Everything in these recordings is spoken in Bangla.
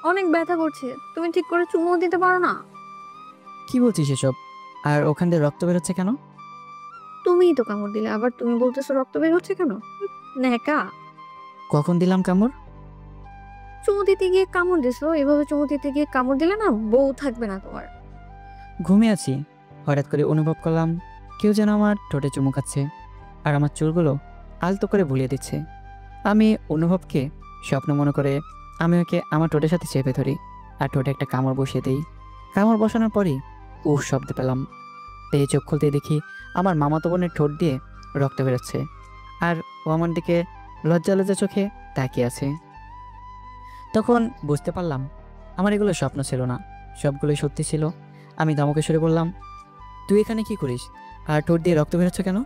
অনেক ব্যথা করছে, তুমি ঠিক করে চুমু দিতে পারো না? কি বলছিস এসব? আর ওখান দিয়ে রক্ত বেরোচ্ছে কেন? তুমিই তো কামড় দিলে, আবার তুমি বলতেছো রক্ত বের হচ্ছে কেন? ন্যাকা। কখন দিলাম কামড়? চুমু দিতে গিয়ে কামড় দিছো, এভাবে চুমু দিতে গিয়ে কামড় দিলে না বউ থাকবে না তোমার। ঘুমিয়ে আছি, হঠাৎ করে অনুভব করলাম কেউ যেন আমার ঠোঁটে চুমু খাচ্ছে আর আমার চুলগুলো আলতো করে বুলিয়ে দিচ্ছে। আমি অনুভবকে স্বপ্ন মনে করে আমি ওকে আমার ঠোঁটের সাথে চেপে ধরি আর ঠোঁটে একটা কামড় বসিয়ে দিই। কামড় বসানোর পরই উফ শব্দ পেলাম। পেয়ে চোখ খুলতেই দেখি আমার মামাতো বোনের ঠোঁট দিয়ে রক্ত বেরোচ্ছে আর ও আমার দিকে লজ্জা লজ্জা চোখে তাকিয়ে আছে। তখন বুঝতে পারলাম আমার এগুলো স্বপ্ন ছিল না, সবগুলোই সত্যি ছিল। আমি ধমকে সরে বললাম, তুই এখানে কি করিস আর ঠোঁট দিয়ে রক্ত বেরোচ্ছে কেন?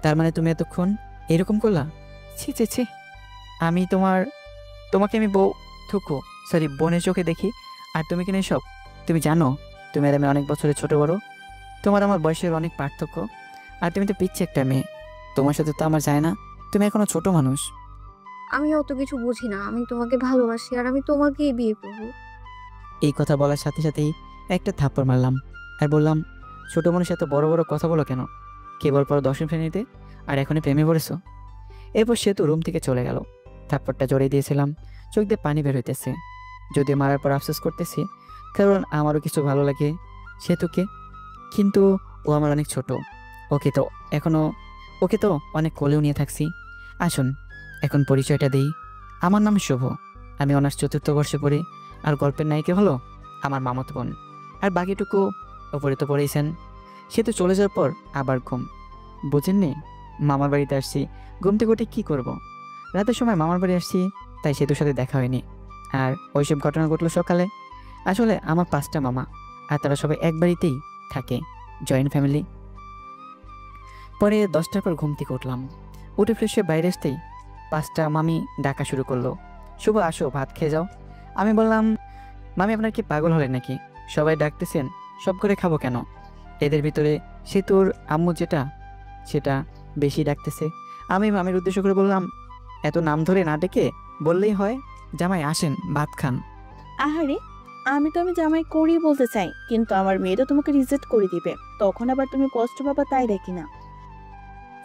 তার মানে তুমি এতক্ষণ এরকম করলা? ছি ছি ছি। আমি তোমাকে আমি বউ থুকু সরি বোনের চোখে দেখি আর তুমি কিনা এসব? তুমি জানো তুমি আর আমি অনেক বছরের ছোট বড়, তোমার আমার বয়সের অনেক পার্থক্য, আর তুমি তো পিচ্ছি একটা মেয়ে, তোমার সাথে তো আমার যায় না, তুমি এখনো ছোট মানুষ। আমি অত কিছু বুঝি না, আমি তোমাকে ভালোবাসি আর আমি তোমাকেই বিয়ে করবো। এই কথা বলার সাথে সাথেই একটা থাপ্পড় মারলাম আর বললাম, ছোট মানুষ এত বড় বড় কথা বলো কেন? কেবল পর 10ম শ্রেণীতে আর এখনই প্রেমে পড়েছো? এরপর সে তো রুম থেকে চলে গেল। থাপ্পড়টা জড়িয়ে দিয়েছিলাম, চোখ দিয়ে পানি বের হইতেছে। যদিও মারার পর আফসোস করতেছি, কারণ আমারও কিছু ভালো লাগে সেতুকে, কিন্তু ও আমার অনেক ছোট। ওকে তো এখনো ওকে তো অনেক কোলেও নিয়ে থাকছি। আসুন এখন পরিচয়টা দিই। আমার নাম শুভ, আমি অনার্স 4র্থ বর্ষে পড়ি, আর গল্পের নায়িকা হলো আমার মামাতো বোন। আর বাকিটুকু ওপরে তো পড়েইছেন। সে তো চলে যাওয়ার পর আবার ঘুম, বুঝেননি? মামার বাড়িতে আসছি, ঘুম থেকে উঠে কী করব? রাতের সময় মামার বাড়ি আসছি, তাই সেতুর সাথে দেখা হয়নি। আর ওইসব ঘটনা ঘটলো সকালে। আসলে আমার 5টা মামা, আর তারা সবাই এক বাড়িতেই থাকে, জয়েন্ট ফ্যামিলি। পরে 10টার পর ঘুম থেকে উঠলাম, উঠে ফ্রেশ হয়ে বাইরে আসতেই 5টা মামি ডাকা শুরু করলো, শুভ আসো ভাত খেয়ে যাও। আমি বললাম, মামি আপনার কি পাগল হলেন নাকি? সবাই ডাকতেছেন, সব করে খাবো কেন? এদের ভিতরে সেতুর আম্মু যেটা সেটা বেশি ডাকতেছে। আমি মামির উদ্দেশ্য করে বললাম, এত নাম ধরে না ডেকে বললেই হয়, জামাই আসেন ভাত খান। আহারে, আমি জামাই করি বলতে চাই, কিন্তু আমার মেয়ে তো তোমাকে রিজেক্ট করে দিবে, তখন আবার তুমি কষ্ট পাবা, তাই দেখি না।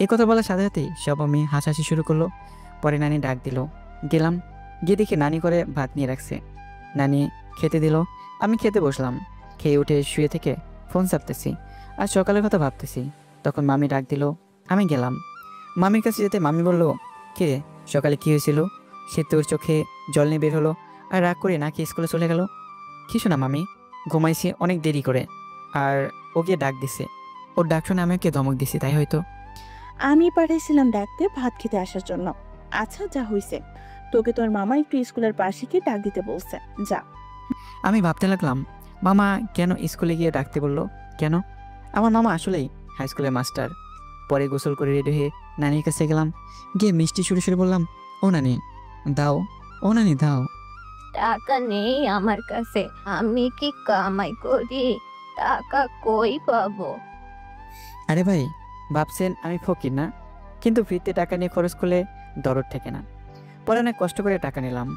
এ কথা বলার সাথে সাথেই সব আমি হাসাহাসি শুরু করলো। পরে নানি ডাক দিল, গেলাম, গিয়ে দেখি নানি করে ভাত নিয়ে রাখছে। নানি খেতে দিল, আমি খেতে বসলাম। খেয়ে উঠে শুয়ে থেকে ফোন চাপতেছি আর সকালের কথা ভাবতেছি। তখন মামি ডাক দিল, আমি গেলাম। মামির কাছে যেতে মামি বলল, কে রে, সকালে কি হয়েছিল? সে তোর চোখে জল নিয়ে বের হলো আর রাগ করে নাকি স্কুলে চলে গেল। কিছু না মামি, ঘুমাইছি অনেক দেরি করে, আর ও গিয়ে ডাক দিছে, ওর ডাক শুনে আমি ওকে ধমক দিছি, তাই হয়তো। আমি পাঠিয়েছিলাম ডাকতে ভাত খেতে আসার জন্য। আচ্ছা, যা হইছে, তোকে তোর মামা একটু স্কুলের পাশে গিয়ে ডাক দিতে বলছে, যা। আমি ভাবতে লাগলাম, মামা কেন স্কুলে গিয়ে ডাকতে বললো? কেন? আমার মামা আসলেই হাই স্কুলের মাস্টার। পরে গোসল করে রেডি হয়ে নানির কাছে গেলাম, গিয়ে মিষ্টি সুরে সুরে বললাম, ও নানি দাও, ও নানি দাও। টাকা নেই আমার কাছে, আমি কি কামাই করি? টাকা কই পাবো? আরে ভাই, ভাবছেন আমি ফকির না? কিন্তু ফ্রিতে টাকা নিয়ে খরচ করলে দরদ থাকে না। পরে অনেক কষ্ট করে টাকা নিলাম,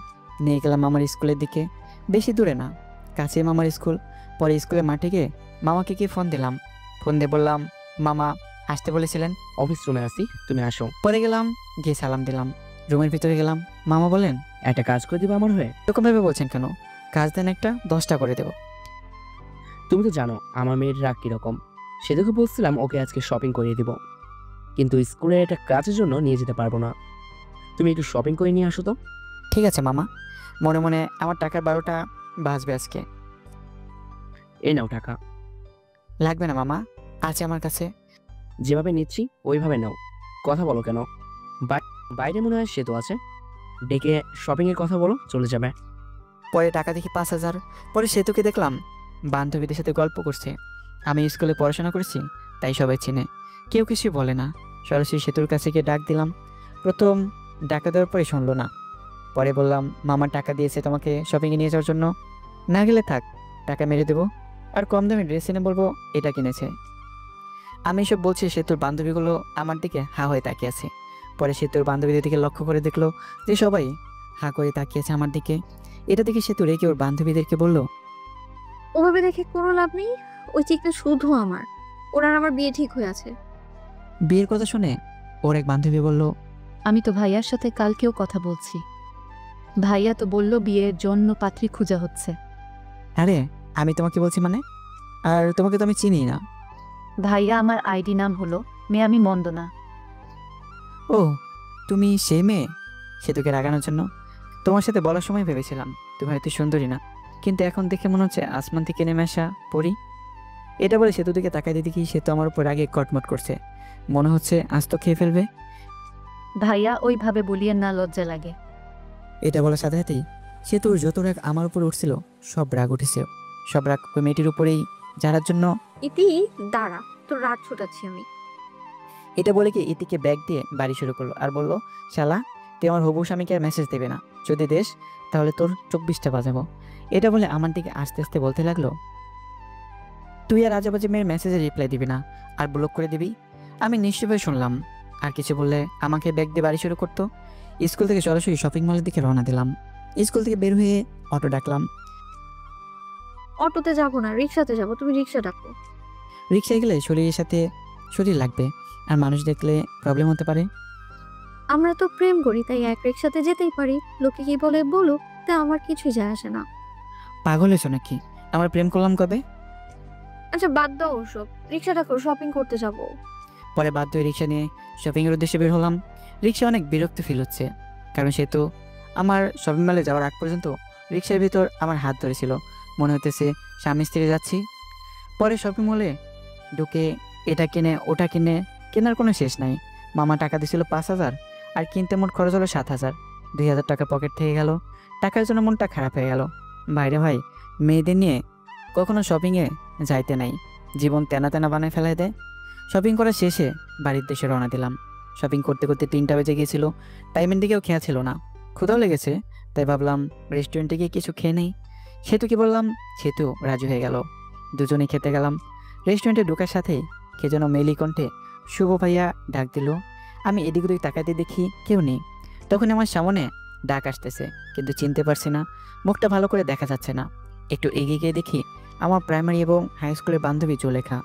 নিয়ে গেলাম মামার স্কুলের দিকে। বেশি দূরে না, কাছে মামার স্কুল। পরে স্কুলের মাঠে গিয়ে মামাকে গিয়ে ফোন দিলাম। ফোন দিয়ে বললাম, মামা আসতে বলেছিলেন, অফিস রুমে আছি, তুমি আসো। পরে গেলাম, গিয়ে সালাম দিলাম। রুমের ভিতরে গেলাম, মামা বলেন, একটা কাজ করে দিবা আমার হয়ে? এরকম ভাবে বলছেন কেন? কাজ দেন একটা, 10টা করে দেবো। তুমি তো জানো আমার মেয়ের রাগ কিরকম। সেদিকে বলছিলাম ওকে আজকে শপিং করিয়ে দিব, কিন্তু স্কুলের একটা কাজের জন্য নিয়ে যেতে পারবো না। তুমি একটু শপিং করে নিয়ে আসো তো। ঠিক আছে মামা, মনে মনে আমার টাকার 12টা বাজবে আজকে। এই নাও টাকা। লাগবে না মামা, আছে আমার কাছে। যেভাবে নিচ্ছি ওইভাবে নাও, কথা বলো কেন? বাইরে মনে হয় সেতু আছে, ডেকে শপিং এর কথা বলো, চলে যাবে। পরে টাকা দেখি 5,000। পরে সেতুকে দেখলাম বান্ধবীদের সাথে গল্প করছে। আমি স্কুলে পড়াশোনা করেছি, তাই সবাই চিনে, কেউ কিছু বলে না। সরাসরি সেতুর কাছে গিয়ে ডাক দিলাম। প্রথম ডাকা দেওয়ার পরে শুনলো না। পরে বললাম, মামা টাকা দিয়েছে তোমাকে শপিংয়ে নিয়ে যাওয়ার জন্য, না গেলে থাক, টাকা মেরে দেবো, আর কম দামে ড্রেস এনে বলবো এটা কিনেছে। আমি এসব বলছি, সেতুর বান্ধবীগুলো আমার দিকে হা হয়ে তাকিয়ে আছে। পরে সেতুর বান্ধবীদের দিকে লক্ষ্য করে দেখলো যে সবাই হা করে তাকিয়েছে আমার দিকে। এটা দেখে সেতু রেগে ওর বান্ধবীদেরকে বলল, ওভাবে দেখে কোনো লাভ নেই, ওই চিকটা শুধু আমার, ওর আর আমার বিয়ে ঠিক হয়ে আছে। বিয়ের কথা শুনে ওর এক বান্ধবী বলল, আমি তো ভাইয়ার সাথে কালকেও কথা বলছি, ভাইয়া তো বলল বিয়ের জন্য পাত্রী খোঁজা হচ্ছে। আরে আমি তোমাকে বলছি মানে, আর তোমাকে তো আমি চিনি না। ভাইয়া আমার আইডি নাম হলো মেয়ে, আমি মন্দ না। ও তুমি সে মেয়ে? সেতুকে রাগানোর জন্য তোমার সাথে বলার সময় ভেবেছিলাম তুমি হয়তো সুন্দরী না, কিন্তু এখন দেখে মনে হচ্ছে আসমান থেকে নেমে আসা পরি। এটা বলে সেতু দিকে তাকাই দেখি সেতু আমার উপর আগে কটমট করছে, মনে হচ্ছে আজ তো খেয়ে ফেলবে। ভাইয়া ওইভাবে বলিয়েন না, লজ্জা লাগে। এটা বলার সাথে সাথেই সেতুর যত রাগ আমার উপর উঠছিল সব রাগ উঠেছে, সব রাগ ওই মেয়েটির উপরেই, যারার জন্য। ইতি দাঁড়া, তোর রাগ ছোটাচ্ছি আমি। এটা বলে কি ইতিকে ব্যাগ দিয়ে বাড়ি শুরু করলো আর বলল, শালা তুই আমার হবু স্বামীকে আর মেসেজ দেবে না, যদি দেশ তাহলে তোর 24টা বাজাবো। এটা বলে আমার দিকে আস্তে আস্তে বলতে লাগলো, তুই আর আজেবাজে মেয়ের মেসেজে রিপ্লাই দিবি না আর ব্লক করে দিবি। আমি নিশ্চয়ই শুনলাম, আর কিছু বললে আমাকে ব্যাগ দিয়ে বাড়ি শুরু করতো। স্কুল থেকে সরাসরি শপিং মলের দিকে রওনা দিলাম। স্কুল থেকে বের হয়ে অটো ডাকলাম। অটোতে যাবো না, রিক্সাতে যাবো, তুমি রিক্সা ডাকো। রিক্সায় গেলে শরীরের সাথে শরীর লাগবে, আর মানুষ দেখলে প্রবলেম হতে পারে। আমরা তো প্রেম করি, তাই এক রিক্সাতে যেতেই পারি, লোকে কি বলে বলুক, তা আমার কিছুই যায় আসে না। পাগল হয়েছো নাকি? আমার প্রেম করলাম কবে? আচ্ছা বাদ দাও ওসব, রিক্সা ডাকো, শপিং করতে যাবো। পরে বাধ্য হয়ে রিক্সা নিয়ে শপিংয়ের উদ্দেশ্যে বের হলাম। রিক্সা অনেক বিরক্ত ফিল হচ্ছে, কারণ সে তো আমার শপিং মলে যাওয়ার আগ পর্যন্ত রিক্সার ভিতর আমার হাত ধরেছিল, মনে হতেছে স্বামী স্ত্রী যাচ্ছি। পরে শপিং মলে ঢুকে এটা কিনে ওটা কিনে, কেনার কোনো শেষ নাই। মামা টাকা দিয়েছিল 5,000, আর কিনতে মোট খরচ হলো 7,000। 2,000 টাকা পকেট থেকে গেল, টাকার জন্য মনটা খারাপ হয়ে গেল। বাইরে ভাই, মেয়েদের নিয়ে কখনো শপিংয়ে যাইতে নাই, জীবন তেনা তেনা বানায় ফেলায় দেয়। শপিং করা শেষে বাড়ির দেশে রওনা দিলাম। শপিং করতে করতে 3টা বেজে গিয়েছিল, টাইমের দিকেও খেয়া ছিল না, ক্ষুধাও লেগেছে, তাই ভাবলাম রেস্টুরেন্টে গিয়ে কিছু খেয়ে নেই। সেতুকে বললাম, সেতু রাজু হয়ে গেল, দুজনেই খেতে গেলাম। রেস্টুরেন্টে ঢোকার সাথেই কে যেন মেলি কণ্ঠে শুভ ভাইয়া ডাক দিল। আমি এদিক ওদিক তাকাতে দেখি কেউ নেই। তখন আমার সামনে ডাক আসতেছে, কিন্তু চিনতে পারছি না, মুখটা ভালো করে দেখা যাচ্ছে না। একটু এগিয়ে গিয়ে দেখি আমার প্রাইমারি এবং হাই স্কুলের বান্ধবী জুলেখা।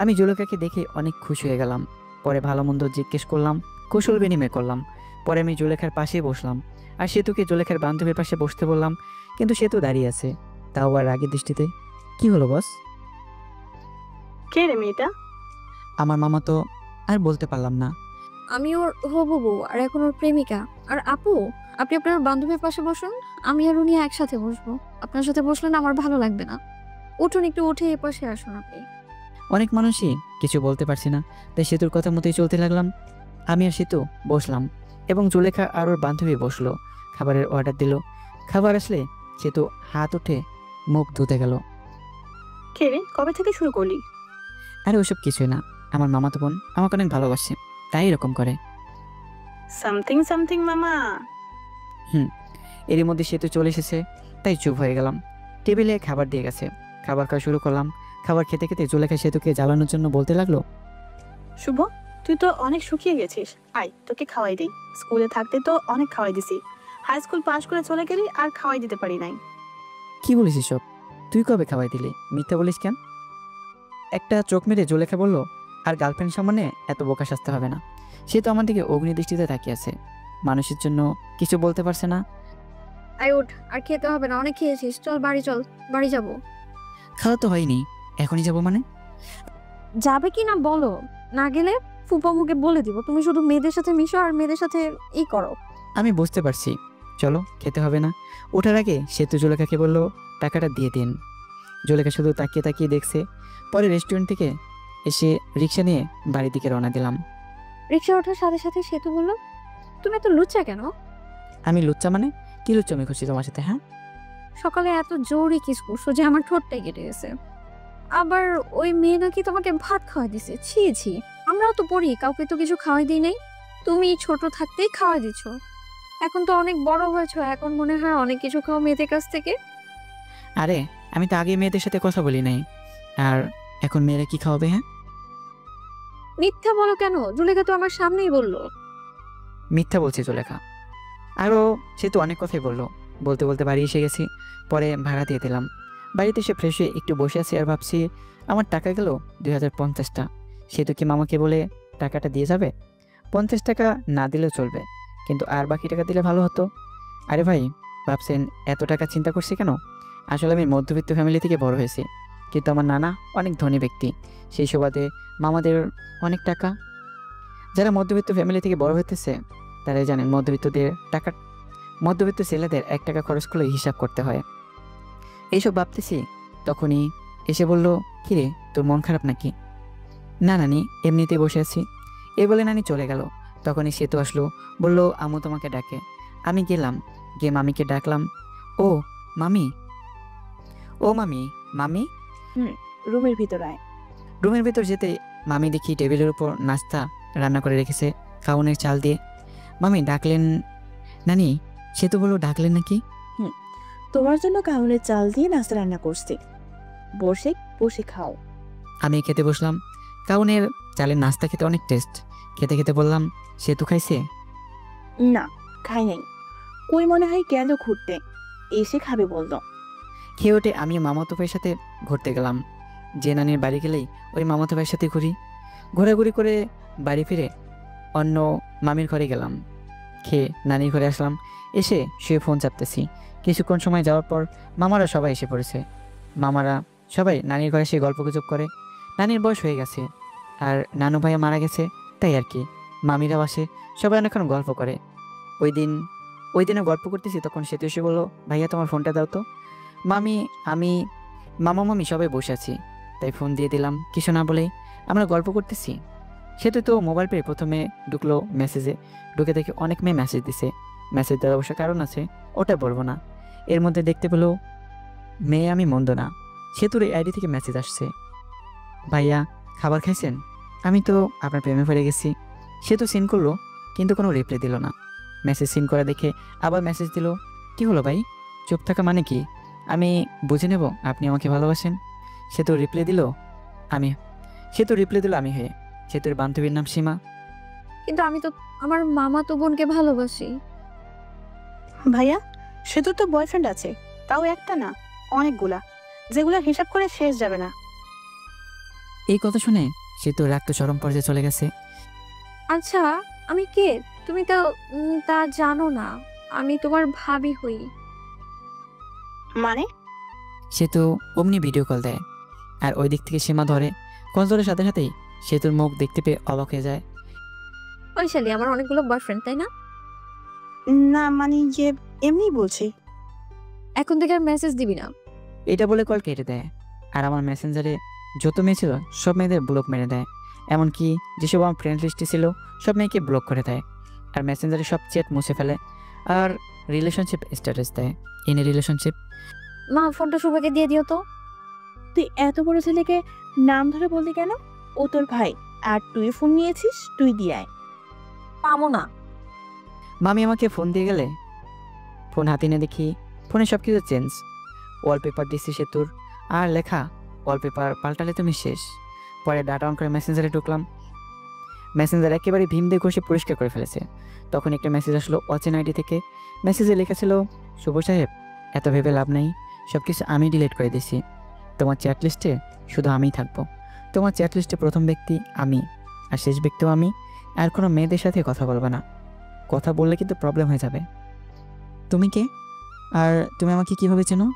আমি জুলেখাকে দেখে অনেক খুশি হয়ে গেলাম। পরে ভালো মন্দ জিজ্ঞেস করলাম, কুশল বিনিময় করলাম। পরে আমি জুলেখার পাশেই বসলাম, আর সেতুকে জুলেখার বান্ধবীর পাশে বসতে বললাম, কিন্তু সেতু দাঁড়িয়ে আছে, তাও আর রাগের দৃষ্টিতে। কি হলো বস? কে রে মেয়েটা? আমার মামা তো আর বলতে পারলাম না। আমি ওর হবু বউ, আর এখন ওর প্রেমিকা। আর আপু, আপনি আপনার বান্ধবীর পাশে বসুন, আমি আর উনি একসাথে বসবো। আপনার সাথে বসলে না আমার ভালো লাগবে না। উঠুন, একটু উঠে এ পাশে আসুন আপনি। অনেক মানুষই কিছু বলতে পারছি না, তাই সেতুর কথা মতোই চলতে লাগলাম। আমি আর সেতু বসলাম এবং জুলেখা আর ওর বান্ধবী বসলো। খাবারের অর্ডার দিল। খাবার আসলে সেতু হাত উঠে মুখ ধুতে গেল। কে রে, কবে থেকে শুরু করলি? আরে ওসব কিছুই না, আমার মামাতো বোন আমাকে অনেক ভালোবাসে, তাই এরকম করে। সামথিং সামথিং মামা। এরই মধ্যে সেতু চলে এসেছে, তাই চুপ হয়ে গেলাম। টেবিলে খাবার দিয়ে গেছে, খাবার খাওয়া শুরু করলাম। খাবার খেতে খেতে জুলেখা সেতুকে জ্বালানোর জন্য বলতে লাগলো, শুভ, তুই তো অনেক শুকিয়ে গেছিস, আয় তোকে খাওয়াই দিই। স্কুলে থাকতে তো অনেক খাওয়াই দিছি, হাই স্কুল পাশ করে চলে গেলি আর খাওয়াই দিতে পারি নাই। কি বলিস সব? তুই কবে খাওয়াই দিলি? মিথ্যা বলিস কেন? একটা চোখ মেরে জুলেখা বলল, আর গার্লফ্রেন্ড সামনে এত বোকা সাজতে হবে না। সে তো আমার দিকে অগ্নি দৃষ্টিতে তাকিয়ে আছে, মানুষের জন্য কিছু বলতে পারছে না। আয় উঠ, আর খেতে হবে না, অনেক খেয়েছিস, চল বাড়ি চল, বাড়ি যাবো। খাওয়া তো হয়নি, এখনই যাবো মানে? যাবে কি না বলো, না গেলে ফুপা মুখে বলে দিব তুমি শুধু মেয়েদের সাথে মিশো আর মেয়েদের সাথে ই করো। আমি বুঝতে পারছি, চলো খেতে হবে না। ওঠার আগে সেতু জুলেখাকে বলল, টাকাটা দিয়ে দিন। জুলেখা শুধু তাকিয়ে তাকিয়ে দেখছে। পরে রেস্টুরেন্ট থেকে এসে রিক্সা নিয়ে বাড়ির দিকে রওনা দিলাম। রিক্সা ওঠার সাথে সাথে সেতু বলল, তুমি এত লুচ্চা কেন? আমি লুচ্চা মানে? কি লুচ্চামি করছি তোমার সাথে? হ্যাঁ, সকালে এত জোরে কিস করছো যে আমার ঠোঁটটাই কেটে গেছে। আবার ওই মেয়ে নাকি তোমাকে ভাত খাওয়াই দিছে, ছি ছি। আমরাও তো পড়ি, কাউকে তো কিছু খাওয়াই দিই নাই, তুমি ছোট থাকতেই খাওয়াই দিচ্ছ। এখন তো অনেক বড় হয়েছো, এখন মনে হয় অনেক কিছু খাও মেয়েদের কাছ থেকে। আরে আমি তো আগে মেয়েদের সাথে কথা বলি নাই, আর এখন মেয়েরা কি খাওয়াবে? হ্যাঁ, মিথ্যা বলো কেন? জুলেখা তো আমার সামনেই বললো। মিথ্যা বলছি জুলেখা। আরও সে তো অনেক কথাই বললো, বলতে বলতে বাড়ি এসে গেছি, পরে ভাড়া দিয়ে দিলাম। বাড়িতে এসে ফ্রেশ হয়ে একটু বসে আছি আর ভাবছি আমার টাকা গেল 2050টা। সে তো কি মামাকে বলে টাকাটা দিয়ে যাবে? 50 টাকা না দিলেও চলবে, কিন্তু আর বাকি টাকা দিলে ভালো হতো। আরে ভাই, ভাবছেন এত টাকা চিন্তা করছি কেন? আসলে আমি মধ্যবিত্ত ফ্যামিলি থেকে বড় হয়েছি, কিন্তু আমার নানা অনেক ধনী ব্যক্তি, সেই সুবাদে মামাদের অনেক টাকা। যারা মধ্যবিত্ত ফ্যামিলি থেকে বড় হইতেছে তারাই জানেন মধ্যবিত্ত ছেলেদের 1 টাকা খরচ করলে হিসাব করতে হয়। এইসব ভাবতেছি তখনই এসে বলল, কিরে তোর মন খারাপ নাকি? না নানি, এমনিতেই বসে আছি। এ বলে নানি চলে গেল। তখনই সেতু আসলো, বলল আম্মু তোমাকে ডাকে। আমি গেলাম, গিয়ে মামিকে ডাকলাম। ও মামি, ও মামি, মামি। রুমের ভিতর আয়। রুমের ভেতর যেতে মামি দেখি টেবিলের উপর নাস্তা রান্না করে রেখেছে, খাওয়ানোর চাল দিয়ে। মামি ডাকলেন? নানি, সেতু বলল ডাকলেন নাকি? তোমার জন্য কাউনের চাল দিয়ে নাস্তা রান্না করছি, বসে বসে খাও। আমি খেতে বসলাম। কাউনের চালের নাস্তা খেতে অনেক টেস্ট। খেতে খেতে বললাম, সেতু খাইছে? না, খাই নাই। কই মনে হয় গেল ঘুরতে, এসে খাবে বললো। খেয়ে ওঠে আমি মামাতো ভাইয়ের সাথে ঘুরতে গেলাম। যে নানির বাড়ি গেলেই ওই মামাতো ভাইয়ের সাথে ঘুরি। ঘোরাঘুরি করে বাড়ি ফিরে অন্য মামির ঘরে গেলাম। খেয়ে নানির ঘরে আসলাম। এসে শুয়ে ফোন চাপতেছি। কিছুক্ষণ সময় যাওয়ার পর মামারা সবাই এসে পড়েছে। মামারা সবাই নানির ঘরে এসে গল্পগুজব করে। নানির বয়স হয়ে গেছে আর নানু ভাইয়া মারা গেছে, তাই আর কি। মামিরাও আসে, সবাই অনেকক্ষণ গল্প করে। ওই দিনে গল্প করতেছি, তখন সেতু এসে বললো, ভাইয়া তোমার ফোনটা দাও তো। মামা মামি সবাই বসে আছি, তাই ফোন দিয়ে দিলাম। কিছু না বলেই আমরা গল্প করতেছি। সেতু তো মোবাইল পেয়ে প্রথমে ঢুকলো মেসেজে। ঢুকে দেখে অনেক মেয়ে মেসেজ দিছে। মেসেজ দেওয়ার অবশ্য কারণ আছে, ওটা বলবো না। এর মধ্যে দেখতে পেলো মেয়ে আমি মন্দ না। সেতুর আইডি থেকে মেসেজ আসছে, ভাইয়া খাবার খাইছেন? আমি তো আপনার প্রেমে পড়ে গেছি। সেতু সিন করলো, কিন্তু কোনো রিপ্লাই দিল না। মেসেজ সিন করা দেখে আবার মেসেজ দিল, কি হলো ভাই, চুপ থাকা মানে কি? আমি বুঝে নেব আপনি আমাকে ভালোবাসেন। সেতু রিপ্লাই দিল আমি হয়ে। সেতুর বান্ধবীর নাম সীমা। কিন্তু আমি তো আমার মামাতো বোনকে ভালোবাসি। ভাইয়া, সেতুর তো বয়ফ্রেন্ড আছে, তাও একটা না, অনেকগুলা, যেগুলা হিসাব করে শেষ যাবে না। এই কথা শুনে সেতু রাগ তো চরম পর্যায়ে চলে গেছে। আচ্ছা, আমি কে তুমি তো তা জানো না। আমি তোমার ভাবি হই। মানে? সেতু অমনি ভিডিও কল দেয়, আর ওই দিক থেকে সীমা ধরে। কল ধরার সাথে সাথেই সেতুর মুখ দেখতে পেয়ে অবাক হয়ে যায়। বৈশালী, আমার অনেকগুলো বয়ফ্রেন্ড, তাই না? না মানে যে এমনি বলছি। এখন থেকে আর মেসেজ দিবি না। এটা বলে কল কেটে দেয়। আর আমার মেসেঞ্জারে যত মেয়ে ছিল সব মেয়েদের ব্লক মেরে দেয়। এমনকি যেসব আমার ফ্রেন্ড লিস্টে ছিল সব মেয়েকে ব্লক করে দেয়। আর মেসেঞ্জারে সব চ্যাট মুছে ফেলে। আর রিলেশনশিপ স্ট্যাটাস দেয়, ইন এ রিলেশনশিপ। মা, ফোনটা শুভকে দিয়ে দিও তো। তুই এত বড় ছেলেকে নাম ধরে বললি কেন? ও তোর ভাই, আর তুই ফোন নিয়েছিস, তুই দিয়ে আয়। পাবো না। মামি আমাকে ফোন দিয়ে গেলে ফোন হাতে নিয়ে দেখি ফোনে সব কিছু চেঞ্জ। ওয়ালপেপার দিচ্ছি সেতুর, আর লেখা, ওয়ালপেপার পাল্টালে তুমি শেষ। পরে ডাটা অন করে মেসেঞ্জারে ঢুকলাম। মেসেঞ্জার একেবারে ভীম দিয়ে ঘষে পরিষ্কার করে ফেলেছে। তখন একটা মেসেজ আসলো অচেনা আইডি থেকে। মেসেজে লেখা ছিল, শুভ সাহেব, এত ভেবে লাভ নেই, সব কিছু আমি ডিলিট করে দিছি। তোমার চ্যাট লিস্টে শুধু আমিই থাকবো। তোমার চ্যাট লিস্টে প্রথম ব্যক্তি আমি, আর শেষ ব্যক্তিও আমি। আর কোনো মেয়েদের সাথে কথা বলবে না, কথা বললে কিন্তু প্রবলেম হয়ে যাবে। তুমি কে? আর তুমি আমাকে কিভাবে চেনো?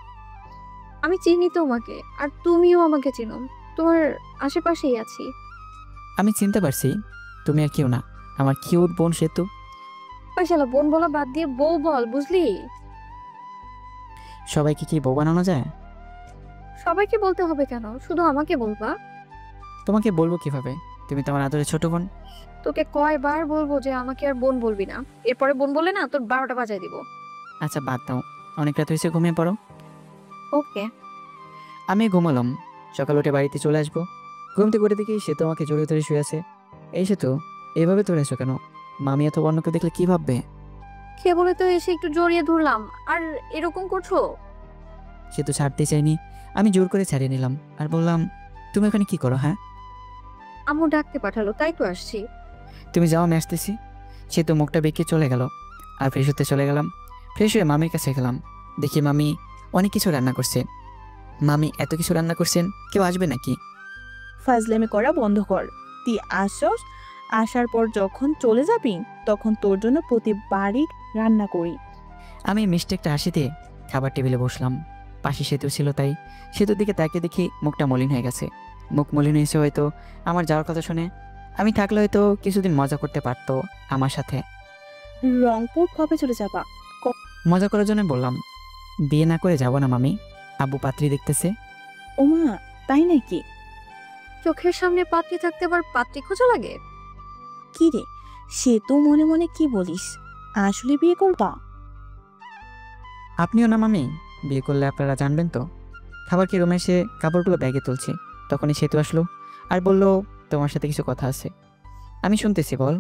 আমি চিনি তোমাকে, আর তুমিও আমাকে চিনো। তোমার আশেপাশেই আছি। আমি চিনতে পারছি, তুমি আর কেউ না, আমার কিউট বোন সেতু। পয়সালা, বোন বলা বাদ দিয়ে বউ বল, বুঝলি? সবাইকে কি বউ বানানো যায়? সবাইকে বলতে হবে কেন? শুধু আমাকে বলবা। তোমাকে বলবো কিভাবে? তুমি তোমার আদরের ছোট বোন। তোকে কয়বার বলবো যে আমাকে আর বোন বলবি না? এরপরে বোন বলে না তোর 12টা বাজায় দিব। আচ্ছা বাদ দাও, অনেক রাত হয়েছে, ঘুমিয়ে পড়ো। ওকে। আমি ঘুমালাম। সকাল উঠে বাড়িতে চলে আসবো। ঘুম থেকে উঠে দেখি সেতু আমাকে জড়িয়ে ধরে শুয়ে আছে। এই সেতু, এভাবে তোর এসো কেন? মামি এত অন্যকে দেখলে কি ভাববে? কে বলে তো এসে একটু জড়িয়ে ধরলাম, আর এরকম করছো? সেতু ছাড়তে চাইনি, আমি জোর করে ছাড়িয়ে নিলাম আর বললাম, তুমি এখানে কি করো? হ্যাঁ, আম্মু ডাকতে পাঠালো, তাই তো আসছি। তুমি যাও, আমি আসতেছি। সেতু মুখটা বেঁকে চলে গেল। আর ফ্রেশ হতে চলে গেলাম। ফ্রেশ হয়ে মামির কাছে গেলাম। দেখি মামি অনেক কিছু রান্না করছে। মামি এত কিছু রান্না করছেন, কেউ আসবে নাকি? ফাজলামি করা বন্ধ কর। তুই আসস, আসার পর যখন চলে যাবি তখন তোর জন্য প্রতিবারই রান্না করি। আমি মিষ্টি একটা হাসি দিয়ে খাবার টেবিলে বসলাম। পাশে সেতু ছিল, তাই সেতুর দিকে তাকিয়ে দেখি মুখটা মলিন হয়ে গেছে। মুখ মলিন হয়েছে হয়তো আমার যাওয়ার কথা শুনে। আমি থাকলে হয়তো কিছুদিন মজা করতে পারতো আমার সাথে। রংপুর কবে চলে যাবা? মজা করার জন্য বললাম, বিয়ে না করে যাব না মামি, আব্বু পাত্রী দেখতেছে। ওমা, তাই নাকি? চোখের সামনে পাত্রী থাকতে আবার পাত্রী খোঁজা লাগে? কি রে, সে তো মনে মনে কি বলিস? আসলে বিয়ে করবা? আপনিও না মামি, বিয়ে করলে আপনারা জানবেন তো। খাবার কি রুমে এসে কাপড়গুলো ব্যাগে তুলছি, তখনই সেতু আসলো আর বলল, তোমার সাথে কিছু কথা আছে। আমি শুনতেছি, বল।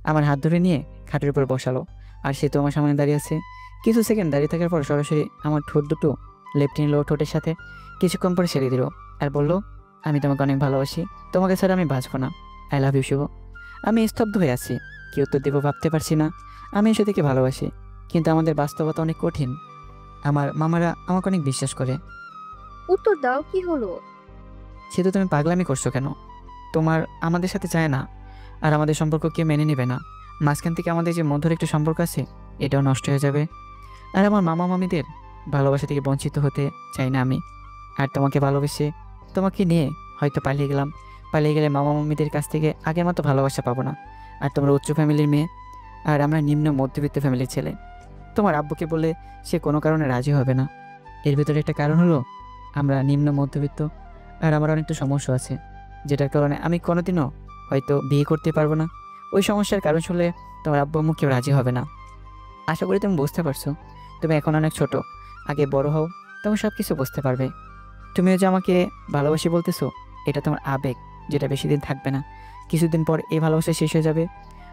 আমার হাত ধরে নিয়ে খাটের উপর বসালো আর সেতু আমার সামনে দাঁড়িয়ে আছে। কিছু সেকেন্ড দাঁড়িয়ে থাকার পর সরাসরি আমার ঠোঁট দুটো লেফট নিল ঠোঁটের সাথে, কিছুক্ষণ পরে ছেড়ে দিল আর বলল, আমি তোমাকে অনেক ভালোবাসি, তোমাকে ছাড়া আমি বাঁচবো না। আই লাভ ইউ শুভ। আমি স্তব্ধ হয়ে আছি, কি উত্তর দেবো ভাবতে পারছি না। আমি সেতুকে ভালোবাসি, কিন্তু আমাদের বাস্তবতা অনেক কঠিন। আমার মামারা আমাকে অনেক বিশ্বাস করে। উত্তর দাও, কি হলো? সেতু তুমি পাগলামি করছো কেন? তোমার আমাদের সাথে চায় না, আর আমাদের সম্পর্ক কেউ মেনে নেবে না। মাঝখান থেকে আমাদের যে মধুর একটা সম্পর্ক আছে, এটাও নষ্ট হয়ে যাবে। আর আমার মামা মামিদের ভালোবাসা থেকে বঞ্চিত হতে চাই না আমি। আর তোমাকে ভালোবেসে তোমাকে নিয়ে হয়তো পালিয়ে গেলাম, পালিয়ে গেলে মামা মামিদের কাছ থেকে আগের মতো ভালোবাসা পাবো না। আর তোমরা উচ্চ ফ্যামিলির মেয়ে, আর আমরা নিম্ন মধ্যবিত্ত ফ্যামিলির ছেলে। তোমার আব্বুকে বলে সে কোনো কারণে রাজি হবে না। এর ভিতরে একটা কারণ হলো, আমরা নিম্ন মধ্যবিত্ত, আর আমার অনেকটা সমস্যা আছে, যেটার কারণে আমি কোনোদিনও হয়তো বিয়ে করতে পারবো না। ওই সমস্যার কারণ শুনলে তোমার আব্বু আম্মু কেউ রাজি হবে না। আশা করি তুমি বুঝতে পারছো। তুমি এখন অনেক ছোট, আগে বড় হও, তুমি সব কিছু বুঝতে পারবে। তুমিও যে আমাকে ভালোবাসি বলতেছো, এটা তোমার আবেগ, যেটা বেশি দিন থাকবে না। কিছুদিন পর এই ভালোবাসা শেষ হয়ে যাবে,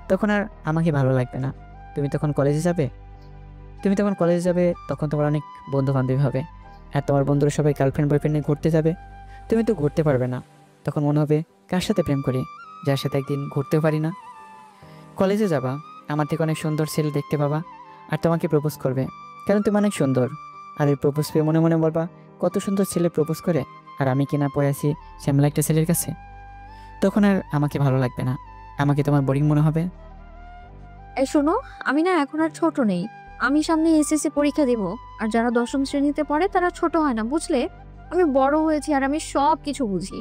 তখন আর আমাকে ভালো লাগবে না। তুমি তখন কলেজে যাবে, তখন তোমার অনেক বন্ধু বান্ধবী হবে, আর তোমার বন্ধুরা সবাই গার্লফ্রেন্ড বয়ফ্রেন্ড নিয়ে ঘুরতে যাবে। তুমি তো ঘুরতে পারবে না, তখন মনে হবে কার সাথে প্রেম করি, যার সাথে একদিন ঘুরতেও পারি না। কলেজে যাবা, আমার থেকে অনেক সুন্দর ছেলে দেখতে পাবা, আর তোমাকে প্রপোজ করবে, কারণ তুমি অনেক সুন্দর। আর এই প্রপোজ পেয়ে মনে মনে বলবা, কত সুন্দর ছেলে প্রপোজ করে, আর আমি কিনা পড়ে আছি শ্যামলা একটা ছেলের কাছে। তখন আর আমাকে ভালো লাগবে না, আমাকে তোমার বোরিং মনে হবে। এই শোনো, আমি না এখন আর ছোট নেই। আমি সামনে এসএসসি পরীক্ষা দেব, আর যারা দশম শ্রেণীতে পড়ে তারা ছোট হয় না, বুঝলে? আমি বড় হয়েছি আর আমি সব কিছু বুঝি।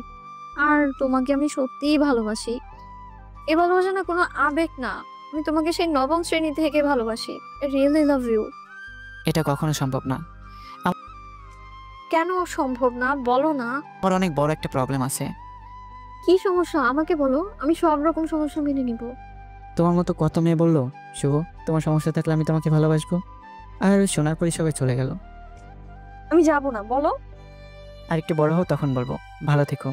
আর তোমাকে আমি সত্যিই ভালোবাসি। এই ভালোবাসা না কোনো আবেগ না, আমি তোমাকে সেই নবম শ্রেণী থেকে ভালোবাসি। Really love you. এটা কখনো সম্ভব না। কেন সম্ভব না, বলো না। আমার অনেক বড় একটা প্রবলেম আছে। কি সমস্যা আমাকে বলো, আমি সব রকম সমস্যা মেনে নিব। তোমার মতো কত মেয়ে বললো, শুভ তোমার সমস্যা থাকলে আমি তোমাকে ভালোবাসবো, আর শোনার পরই সবাই চলে গেল। আমি যাব না, বলো। আর একটু বড় হও, তখন বলবো ভালো থেকো।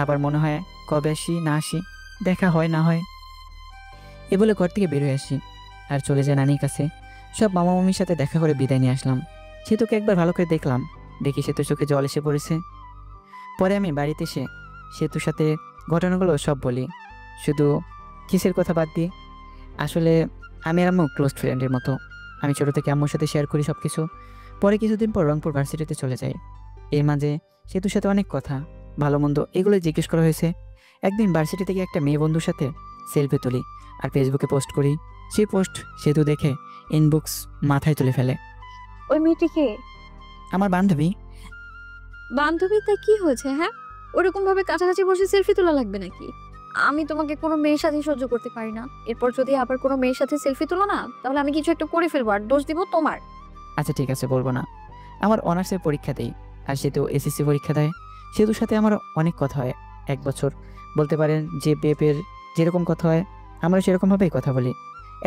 আবার মনে হয় কবে আসি না আসি, দেখা হয় না হয়। এ বলে ঘর থেকে বের হয়ে আসি আর চলে যায় নানির কাছে। সব মামা মামির সাথে দেখা করে বিদায় নিয়ে আসলাম। সেতুকে একবার ভালো করে দেখলাম, দেখি সেতুর চোখে জল এসে পড়েছে। পরে আমি বাড়িতে এসে সেতুর সাথে ঘটনাগুলো সব বলি, শুধু কিসের কথা বাদ দিই। আসলে আমি আর আম্মু ক্লোজ ফ্রেন্ডের মতো। আমি ছোটো থেকে আম্মুর সাথে শেয়ার করি সব কিছু। পরে কিছুদিন পর রংপুর ভার্সিটিতে চলে যাই। এর মাঝে সেতুর সাথে অনেক কথা, ভালো মন্দ এগুলো জিজ্ঞেস করা হয়েছে। একদিন ভার্সিটি থেকে একটা মেয়ে বন্ধুর সাথে সেলফি তুলি আর ফেসবুকে পোস্ট করি। সেই পোস্ট সেতু দেখে ইনবক্স মাথায় তুলে ফেলে। ওই মেয়েটিকে আমার বান্ধবী। বান্ধবী, তা কি হয়েছে? হ্যাঁ, ওরকম ভাবে কাছাকাছি বসে সেলফি তোলা লাগবে নাকি? আমি তোমাকে কোনো মেয়ের সাথে সহ্য করতে পারি না। এরপর যদি আবার কোনো মেয়ের সাথে সেলফি তোলো না, তাহলে আমি কিছু একটা করে ফেলবো আর দোষ দিব তোমার। আচ্ছা ঠিক আছে, বলবো না। আমার অনার্সের পরীক্ষা দেই আর সেতু এসএসসি পরীক্ষা দেয়। সেতুর সাথে আমার অনেক কথা হয়। 1 বছর বলতে পারেন যে বেপের যেরকম কথা হয় আমরা সেরকমভাবেই কথা বলি।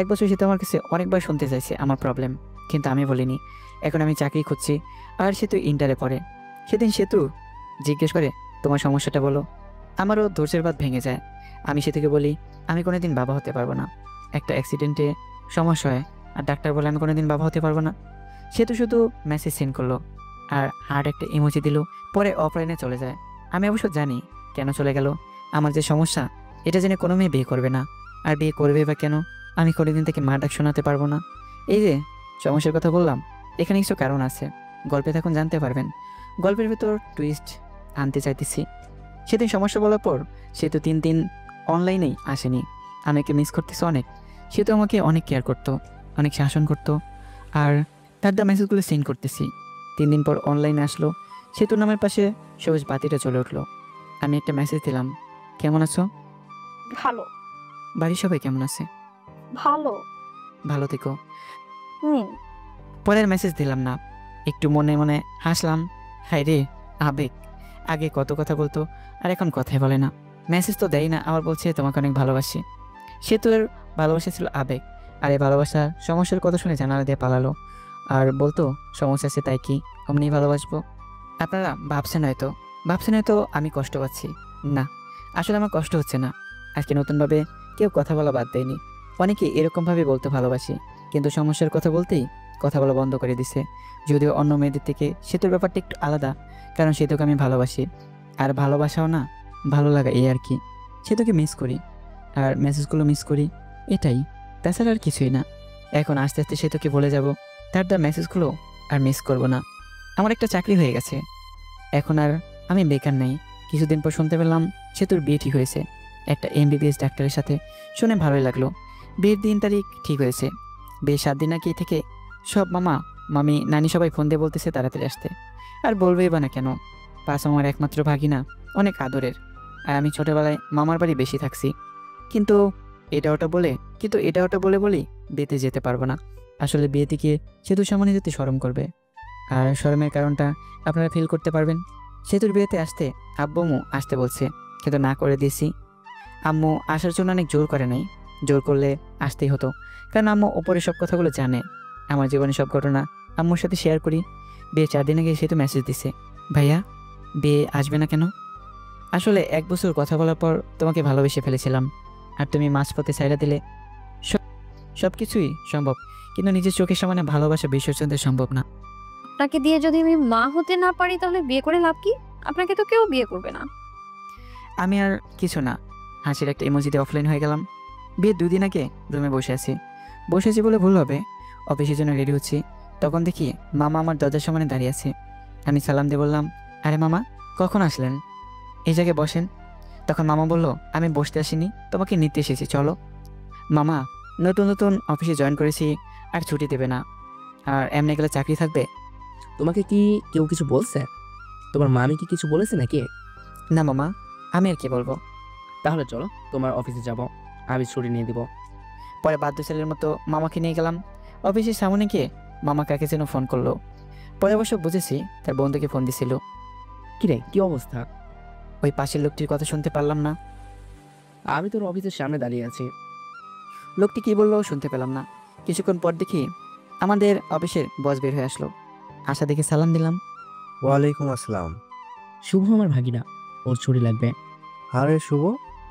1 বছর সেতু আমার কাছে অনেকবার শুনতে চাইছে আমার প্রবলেম, কিন্তু আমি বলিনি। এখন আমি চাকরি খুঁজছি আর সেতু ইন্টারে পড়ে। সেদিন সেতু জিজ্ঞেস করে, তোমার সমস্যাটা বলো। আমারও ধৈর্যের বাঁধ ভেঙে যায়। আমি সেতুকে বলি, আমি কোনোদিন বাবা হতে পারবো না। একটা অ্যাক্সিডেন্টে সমস্যা হয় আর ডাক্তার বলে আমি কোনোদিন বাবা হতে পারবো না। সেতু শুধু মেসেজ সেন্ড করলো আর হার্ট একটা ইমোজি দিল, পরে অফলাইনে চলে যায়। আমি অবশ্য জানি কেন চলে গেল। আমার যে সমস্যা এটা জেনে কোনো মেয়ে বিয়ে করবে না, আর বিয়ে করবে বা কেন? আমি কোনোদিন থেকে মা ডাক শোনাতে পারবো না। এই যে সমস্যার কথা বললাম, এখানে কিছু কারণ আছে, গল্পে তখন জানতে পারবেন। গল্পের ভেতর টুইস্ট আনতে চাইতেছি। সেদিন সমস্যা বলার পর সে তো 3 দিন অনলাইনেই আসেনি। আমাকে মিস করতেছে অনেক। সে তো আমাকে অনেক কেয়ার করতো, অনেক শাসন করতো, আর তার দা মেসেজগুলো সেন্ড করতেছি। 3 দিন পর অনলাইনে আসলো। সেতুর নামের পাশে সবুজ বাতিটা চলে উঠলো। আমি একটা মেসেজ দিলাম, কেমন আছো? ভালো। বাড়ির সবাই কেমন আছে? ভালো। ভালো থেকো। হুম। পরের মেসেজ দিলাম না, একটু মনে মনে হাসলাম। হায় রে, আবেগ। আগে কত কথা বলতো, আর এখন কথাই বলে না। মেসেজ তো দেয় না, আবার বলছে তোমাকে অনেক ভালোবাসি। সে তো এর ভালোবাসা ছিল আবেগ, আর এই ভালোবাসার সমস্যার কথা শুনে জানালা দিয়ে পালালো। আর বলতো সমস্যা আছে তাই কি অমনি ভালোবাসবো? আপনারা ভাবছেন হয়তো আমি কষ্ট পাচ্ছি। না, আসলে আমার কষ্ট হচ্ছে না। আজকে নতুনভাবে কেউ কথা বলা বাদ দেয়নি। অনেকে এরকমভাবে বলতে ভালোবাসি, কিন্তু সমস্যার কথা বলতেই কথা বলা বন্ধ করে দিছে। যদিও অন্য মেয়েদের থেকে সেতুর ব্যাপারটা একটু আলাদা, কারণ সেতুকে আমি ভালোবাসি। আর ভালোবাসাও না, ভালো লাগা, এই আর কি। সেতুকে মিস করি, আর মেসেজগুলো মিস করি, এটাই। তাছাড়া আর কিছুই না। এখন আস্তে আস্তে সেতুকে বলে যাব, তার মেসেজগুলো আর মিস করব না। আমার একটা চাকরি হয়ে গেছে, এখন আর আমি বেকার নেই। কিছুদিন পর শুনতে পেলাম সেতুর বিয়ে ঠিক হয়েছে একটা MBBS ডাক্তারের সাথে। শুনে ভালোই লাগলো। বিয়ের দিন তারিখ ঠিক হয়েছে। বিয়ের 7 দিন আগে থেকে সব মামা মামি নানি সবাই ফোন দিয়ে বলতেছে তাড়াতাড়ি আসতে। আর বলবেই বা না কেন, পাশ আমার একমাত্র ভাগিনা, অনেক আদরের। আর আমি ছোটবেলায় মামার বাড়ি বেশি থাকছি। কিন্তু এটা ওটা বলে বলেই বিয়েতে যেতে পারবো না। আসলে বিয়েতে গিয়ে সেতুর সামনে যেতে শরম করবে, আর শরমের কারণটা আপনারা ফিল করতে পারবেন। সেতুর বিয়েতে আসতে আব্বু আসতে বলছে, কিন্তু না করে দিয়েছি। আম্মু আসার জন্য অনেক জোর করে নাই, জোর করলে আসতেই হতো, কারণ আম্মু ওপরে সব কথাগুলো জানে। আমার জীবনের সব ঘটনা আম্মুর সাথে শেয়ার করি। বিয়ে 4 দিন আগে সেতু মেসেজ দিছে, ভাইয়া বিয়ে আসবে না কেন? আসলে 1 বছর কথা বলার পর তোমাকে ভালোবেসে ফেলেছিলাম, আর তুমি মাঝপথে ছাইড়া দিলে। সব কিছুই সম্ভব, কিন্তু নিজের চোখের সামনে ভালোবাসা বিসর্জন দেওয়া সম্ভব না। আপনাকে দিয়ে যদি আমি মা হতে না পারি তাহলে বিয়ে করে লাভ কি? আপনাকে তো কেউ বিয়ে করবে না। আমি আর কিছু না, হাসির একটা ইমোজিতে অফলাইন হয়ে গেলাম। বিয়ের 2 দিন আগে রুমে বসে আছি বলে ভুল হবে, অফিসের জন্য রেডি হচ্ছি। তখন দেখি মামা আমার দরজার সামনে দাঁড়িয়ে আছে। আমি সালাম দিয়ে বললাম, আরে মামা, কখন আসলেন? এই জায়গায় বসেন। তখন মামা বলল, আমি বসতে আসিনি, তোমাকে নিতে এসেছি, চলো। মামা, নতুন অফিসে জয়েন করেছি, আর ছুটি দেবে না, আর এমনি গেলে চাকরি থাকবে? তোমাকে কি কেউ কিছু বলছে? তোমার মামি কি কিছু বলেছে নাকি? না মামা, আমি আর কি বলবো। তাহলে চলো তোমার অফিসে যাব, আমি ছুটি নিয়ে দিব। পরে বাধ্য ছেলের মতো মামাকে নিয়ে গেলাম। অফিসের সামনে গিয়ে মামা কাকে যেন ফোন করলো। পরে অবশ্য বুঝেছি তার বন্ধুকে ফোন দিছিল। কিরে, কি অবস্থা? ওই পাশের লোকটির কথা শুনতে পারলাম না। আমি তোর অফিসের সামনে দাঁড়িয়ে আছি। লোকটি কি বললো শুনতে পেলাম না। কিছুক্ষণ পর দেখি আমাদের অফিসের বস বের হয়ে আসলো। আশা দেখে সালাম দিলাম। ওয়ালাইকুম আসসালাম। শুভ আমার ভাগিনা, ওর ছুটি লাগবে। আরে শুভ,